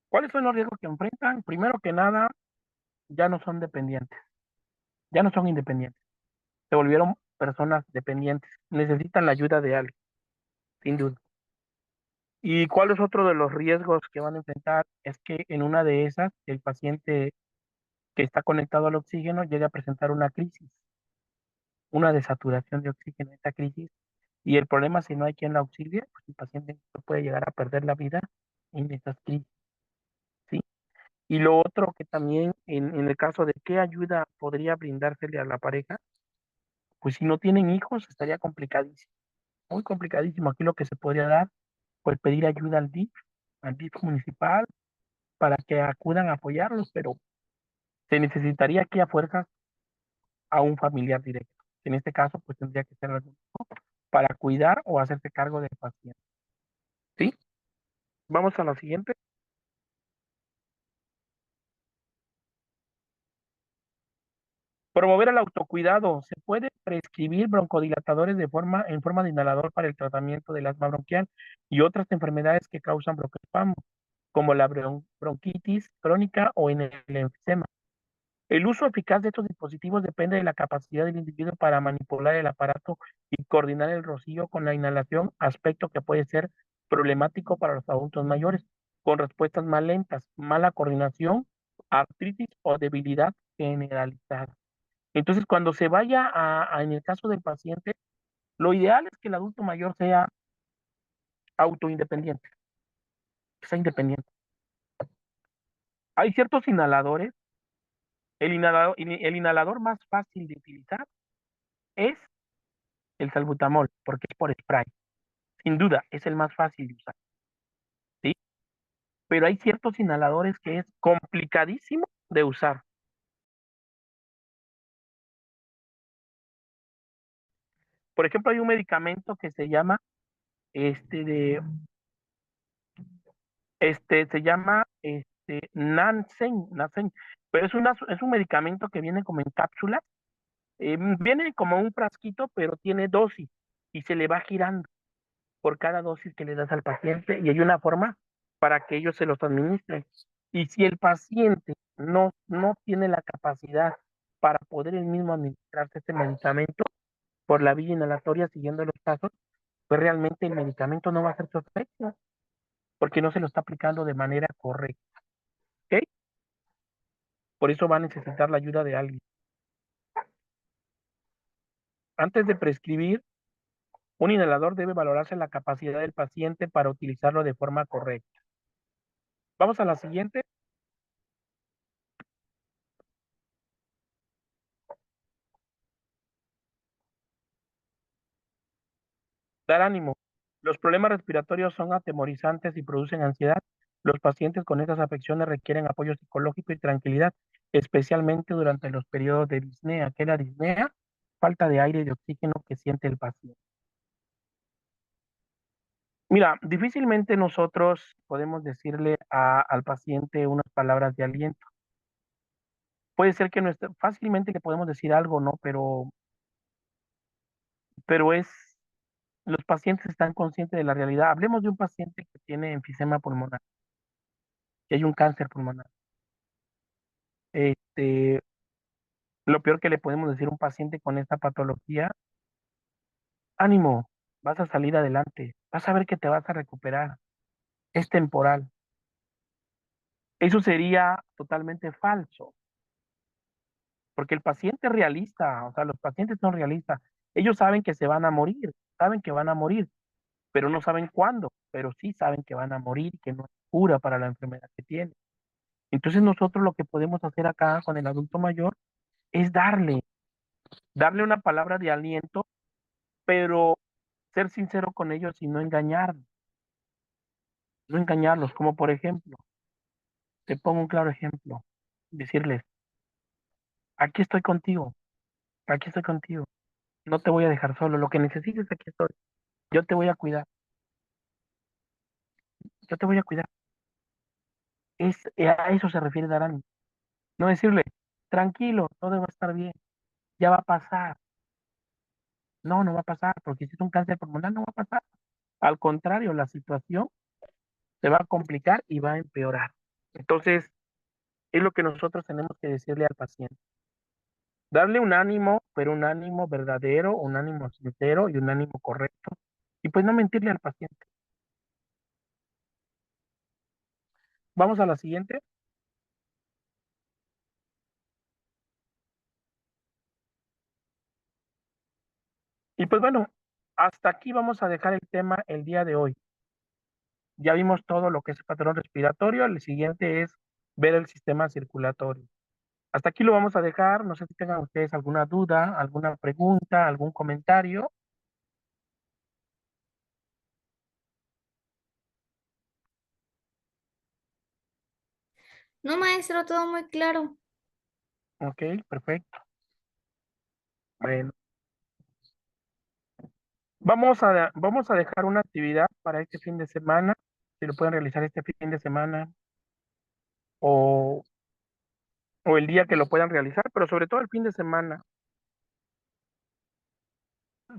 ¿cuáles son los riesgos que enfrentan? Primero que nada, ya no son dependientes, ya no son independientes, se volvieron personas dependientes, necesitan la ayuda de alguien, sin duda. ¿Y cuál es otro de los riesgos que van a enfrentar? Es que en una de esas, el paciente que está conectado al oxígeno llega a presentar una crisis, una desaturación de oxígeno, esta crisis. Y el problema, si no hay quien la auxilie, pues el paciente puede llegar a perder la vida en estas crisis, ¿sí? Y lo otro que también en el caso de qué ayuda podría brindársele a la pareja, pues si no tienen hijos estaría complicadísimo, muy complicadísimo. Aquí lo que se podría dar, pues pedir ayuda al DIF municipal para que acudan a apoyarlos, pero se necesitaría aquí a fuerzas a un familiar directo. En este caso, pues tendría que ser algún para cuidar o hacerse cargo del paciente. ¿Sí? Vamos a la siguiente. Promover el autocuidado. Se puede prescribir broncodilatadores en forma de inhalador para el tratamiento del asma bronquial y otras enfermedades que causan broncoespasmo, como la bronquitis crónica o en el enfisema. El uso eficaz de estos dispositivos depende de la capacidad del individuo para manipular el aparato y coordinar el rocío con la inhalación, aspecto que puede ser problemático para los adultos mayores, con respuestas más lentas, mala coordinación, artritis o debilidad generalizada. Entonces, cuando se vaya en el caso del paciente, lo ideal es que el adulto mayor sea autoindependiente, que sea independiente. Hay ciertos inhaladores. El inhalador más fácil de utilizar es el salbutamol, porque es por spray. Sin duda, es el más fácil de usar, ¿sí? Pero hay ciertos inhaladores que es complicadísimo de usar. Por ejemplo, hay un medicamento que se llama, este, de, se llama, Nansen, pero es un medicamento que viene como en cápsulas, viene como un frasquito, pero tiene dosis y se le va girando por cada dosis que le das al paciente y hay una forma para que ellos se los administren. Y si el paciente no tiene la capacidad para poder él mismo administrarse este medicamento por la vía inhalatoria siguiendo los pasos, pues realmente el medicamento no va a hacer su efecto porque no se lo está aplicando de manera correcta. ¿Ok? Por eso va a necesitar la ayuda de alguien. Antes de prescribir un inhalador debe valorarse la capacidad del paciente para utilizarlo de forma correcta. Vamos a la siguiente. Dar ánimo. Los problemas respiratorios son atemorizantes y producen ansiedad. Los pacientes con estas afecciones requieren apoyo psicológico y tranquilidad, especialmente durante los periodos de disnea. ¿Qué es la disnea? Falta de aire y de oxígeno que siente el paciente. Mira, difícilmente nosotros podemos decirle al paciente unas palabras de aliento. Puede ser que fácilmente le podemos decir algo, ¿no? Pero los pacientes están conscientes de la realidad. Hablemos de un paciente que tiene enfisema pulmonar, que hay un cáncer pulmonar. Este, lo peor que le podemos decir a un paciente con esta patología, ánimo, vas a salir adelante, vas a ver que te vas a recuperar, es temporal. Eso sería totalmente falso, porque el paciente es realista, o sea, los pacientes son realistas. Ellos saben que se van a morir, saben que van a morir, pero no saben cuándo, pero sí saben que van a morir y que no hay cura para la enfermedad que tienen. Entonces nosotros lo que podemos hacer acá con el adulto mayor es darle una palabra de aliento, pero ser sincero con ellos y no engañarlos, como por ejemplo, te pongo un claro ejemplo, decirles, aquí estoy contigo, no te voy a dejar solo, lo que necesites aquí estoy, yo te voy a cuidar, yo te voy a cuidar. A eso se refiere Darani, no decirle, tranquilo, todo va a estar bien, ya va a pasar, no va a pasar, porque si es un cáncer pulmonar no va a pasar, al contrario, la situación se va a complicar y va a empeorar. Entonces, es lo que nosotros tenemos que decirle al paciente. Darle un ánimo, pero un ánimo verdadero, un ánimo sincero y un ánimo correcto. Y pues no mentirle al paciente. Vamos a la siguiente. Y pues bueno, hasta aquí vamos a dejar el tema el día de hoy. Ya vimos todo lo que es el patrón respiratorio. El siguiente es ver el sistema circulatorio. Hasta aquí lo vamos a dejar. No sé si tengan ustedes alguna duda, alguna pregunta, algún comentario. No, maestro, todo muy claro. Ok, perfecto. Bueno, vamos a dejar una actividad para este fin de semana. Si lo pueden realizar este fin de semana o, o el día que lo puedan realizar, pero sobre todo el fin de semana.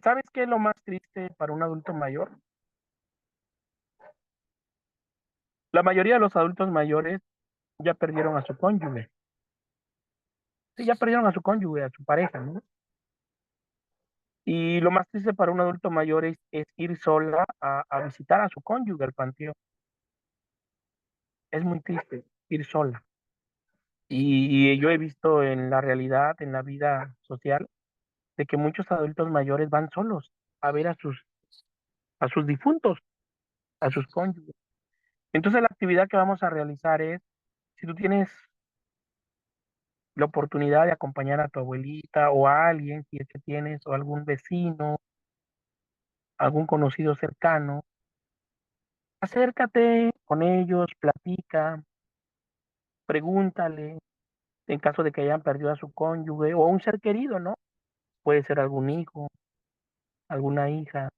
¿Sabes qué es lo más triste para un adulto mayor? La mayoría de los adultos mayores ya perdieron a su cónyuge. Sí, ya perdieron a su cónyuge, a su pareja, ¿no? Y lo más triste para un adulto mayor es ir sola a visitar a su cónyuge al panteón. Es muy triste ir sola. Y yo he visto en la realidad, en la vida social, de que muchos adultos mayores van solos a ver a sus difuntos, a sus cónyuges. Entonces la actividad que vamos a realizar es, si tú tienes la oportunidad de acompañar a tu abuelita o a alguien, si es que tienes, o algún vecino, algún conocido cercano, acércate con ellos, platica, pregúntale, en caso de que hayan perdido a su cónyuge o a un ser querido, ¿no? Puede ser algún hijo, alguna hija,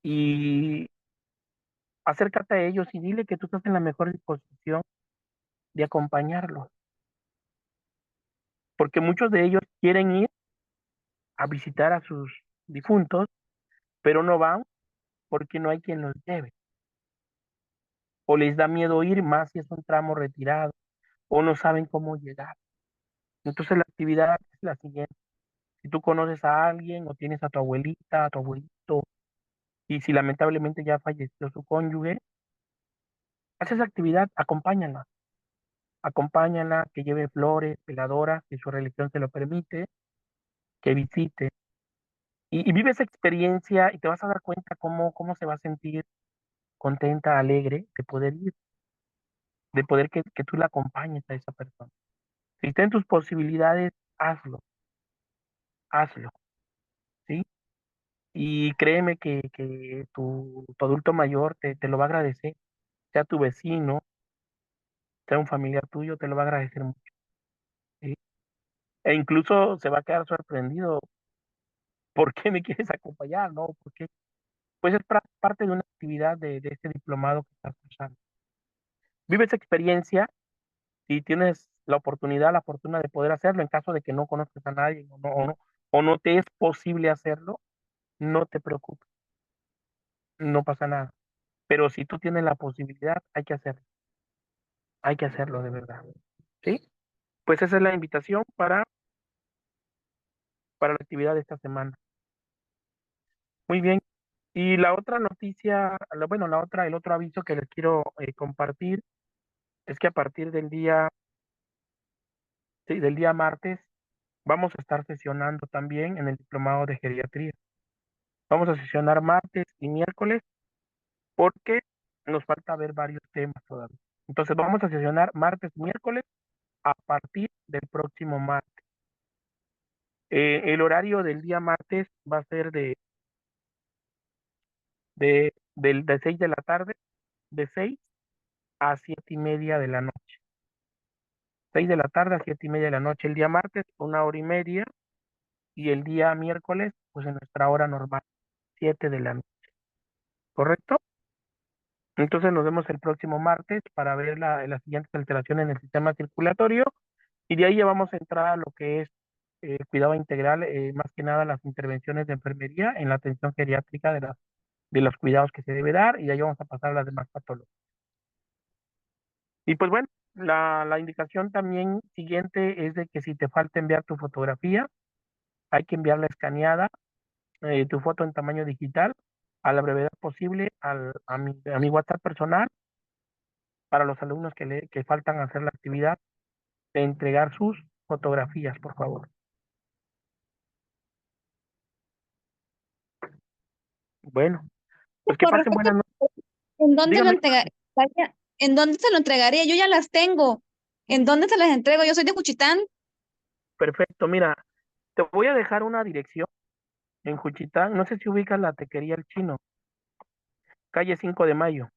y acércate a ellos y dile que tú estás en la mejor disposición de acompañarlos, porque muchos de ellos quieren ir a visitar a sus difuntos, pero no van porque no hay quien los lleve, o les da miedo ir más si es un tramo retirado, o no saben cómo llegar. Entonces la actividad es la siguiente: si tú conoces a alguien o tienes a tu abuelita, a tu abuelito, y si lamentablemente ya falleció su cónyuge, haz esa actividad, acompáñala, que lleve flores, veladoras, si su religión se lo permite, que visite, y vive esa experiencia y te vas a dar cuenta cómo se va a sentir contenta, alegre de poder ir, de poder que tú la acompañes a esa persona. Si está en tus posibilidades, hazlo, hazlo, ¿sí? Y créeme que tu adulto mayor te lo va a agradecer, sea tu vecino, sea un familiar tuyo, te lo va a agradecer mucho, ¿sí? E incluso se va a quedar sorprendido. ¿Por qué me quieres acompañar? ¿No? Porque pues es parte de una actividad de este diplomado que estás cursando. Vive esa experiencia. Si tienes la oportunidad, la fortuna de poder hacerlo, en caso de que no conozcas a nadie o no te es posible hacerlo, no te preocupes, no pasa nada. Pero si tú tienes la posibilidad, hay que hacerlo de verdad, ¿sí? Pues esa es la invitación para la actividad de esta semana. Muy bien. Y la otra noticia, bueno, el otro aviso que les quiero compartir es que a partir del día martes vamos a estar sesionando también en el diplomado de geriatría. Vamos a sesionar martes y miércoles porque nos falta ver varios temas todavía. Entonces vamos a sesionar martes y miércoles a partir del próximo martes. El horario del día martes va a ser de 6 de la tarde, de 6 a 7:30 de la noche. 6 de la tarde a 7:30 de la noche. El día martes, 1 hora y media. Y el día miércoles, pues en nuestra hora normal, 7 de la noche. ¿Correcto? Entonces nos vemos el próximo martes para ver las siguientes alteraciones en el sistema circulatorio y de ahí ya vamos a entrar a lo que es cuidado integral, más que nada las intervenciones de enfermería en la atención geriátrica de los cuidados que se debe dar y de ahí vamos a pasar a las demás patologías. Y pues bueno, la indicación también siguiente es de que si te falta enviar tu fotografía, hay que enviarla escaneada, tu foto en tamaño digital a la brevedad posible a mi WhatsApp personal para los alumnos que faltan hacer la actividad de entregar sus fotografías, por favor. Bueno, pues que pasen Correcto. buenas noches. ¿En dónde lo Dígame, entregaría? ¿En dónde se lo entregaría? Yo ya las tengo. ¿En dónde se las entrego? Yo soy de Juchitán. Perfecto, mira, te voy a dejar una dirección en Juchitán. No sé si ubicas la Tequería El Chino, calle 5 de Mayo.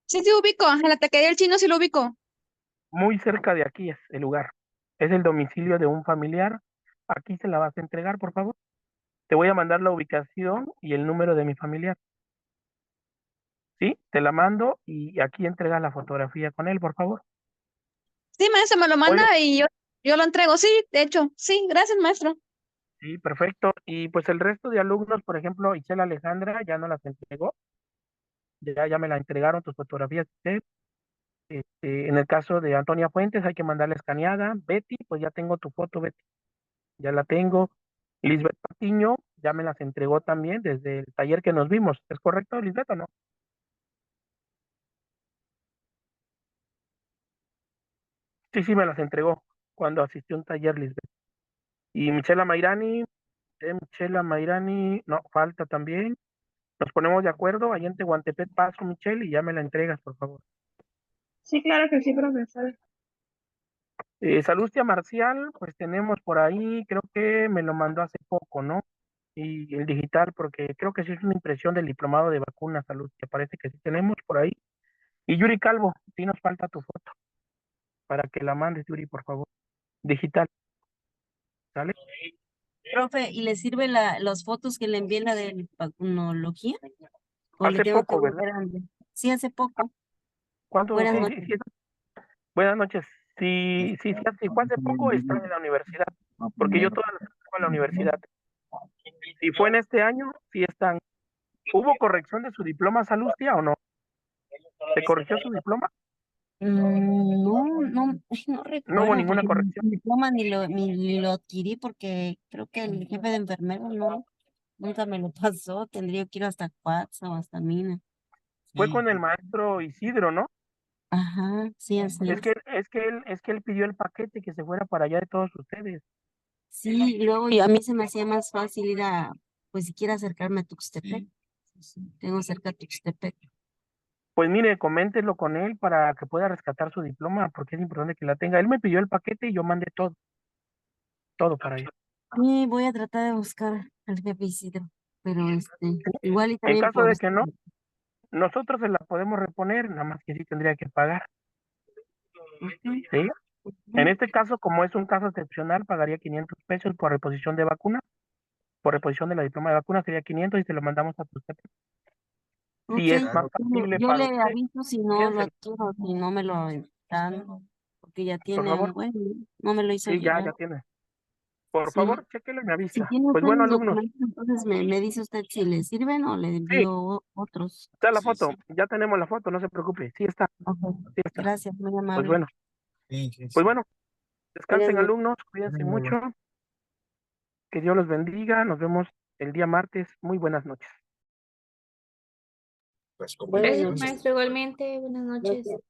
Sí, sí ubico. En la taquería del chino sí lo ubico. Muy cerca de aquí es el lugar. Es el domicilio de un familiar. Aquí se la vas a entregar, por favor. Te voy a mandar la ubicación y el número de mi familiar. ¿Sí? Te la mando y aquí entrega la fotografía con él, por favor. Sí, maestro, me lo manda Oiga, y yo lo entrego. Sí, de hecho. Sí, gracias, maestro. sí, perfecto. Y pues el resto de alumnos, por ejemplo, Isela Alejandra, ya no las entregó. Ya me la entregaron tus fotografías. En el caso de Antonia Fuentes, hay que mandarla escaneada. Betty, pues ya tengo tu foto, Betty. Ya la tengo. Lisbeth Patiño, ya me las entregó también desde el taller que nos vimos. ¿Es correcto, Lisbeth, o no? Sí, sí, me las entregó cuando asistió a un taller, Lisbeth. Y Michela Mairani, no, falta también. Nos ponemos de acuerdo, ahí en Tehuantepec paso, Michelle, y ya me la entregas, por favor. Sí, claro que sí, profesor. Salustia Marcial, pues tenemos por ahí, creo que me lo mandó hace poco, ¿no? Y el digital, porque creo que sí es una impresión del diplomado de vacunas, Salustia, parece que sí tenemos por ahí. Y Yuri Calvo, sí nos falta tu foto, para que la mandes, Yuri, por favor. Digital, ¿sale? Profe, ¿y le sirve las fotos que le envié la de vacunología? ¿O le Hace tengo que poco, ¿verdad? volver a enviar? Sí, hace poco. ¿Cuánto? Buenas Sí, noches. sí, sí. Buenas noches. Si fue hace poco, está en la universidad, porque yo todas las tengo en la universidad. Si fue en este año, sí están. ¿Hubo corrección de su diploma, Salustia, o no? ¿Se corrigió su diploma? No, no, no No hubo recuerdo ninguna porque corrección. mi diploma ni lo adquirí porque creo que el jefe de enfermeros nunca me lo pasó. Tendría que ir hasta Cuatza o hasta Mina. Fue Sí. con el maestro Isidro, ¿no? Ajá, sí, así Es es. que, es que él pidió el paquete que se fuera para allá de todos ustedes. Sí, y luego a mí se me hacía más fácil ir a, pues siquiera acercarme a Tuxtepec. Sí, tengo cerca Tuxtepec. Pues mire, coméntelo con él para que pueda rescatar su diploma, porque es importante que la tenga. Él me pidió el paquete y yo mandé todo para él. Sí, voy a tratar de buscar al jefe Isidro, pero igual y En también caso por de que no, nosotros se la podemos reponer, nada más que sí tendría que pagar. Ujú, ¿Sí? En ujú. este caso, como es un caso excepcional, pagaría 500 pesos por reposición de vacuna. Por reposición de la diploma de vacuna sería 500 y se lo mandamos a usted. Ok, Si es más factible yo para le usted, aviso si no lo piénselo, adquiero, si no me lo dan, porque ya por tiene favor. un buen, no me lo hizo Sí, ya llegar. tiene. Por Sí, favor, chéquelo y me si avisa. tiene Pues usted bueno, los alumnos, documentos, entonces me dice usted si le sirven o le sí, envío otros. está la foto. Ya tenemos la foto, no se preocupe. Sí está, Ok, sí está. gracias, muy Pues amable. bueno, pues bueno, Buenas descansen, noches. alumnos, cuídense mucho. Que Dios los bendiga. Nos vemos el día martes. Muy buenas noches. Buenas Gracias, noches. maestro, igualmente. Buenas noches. Gracias.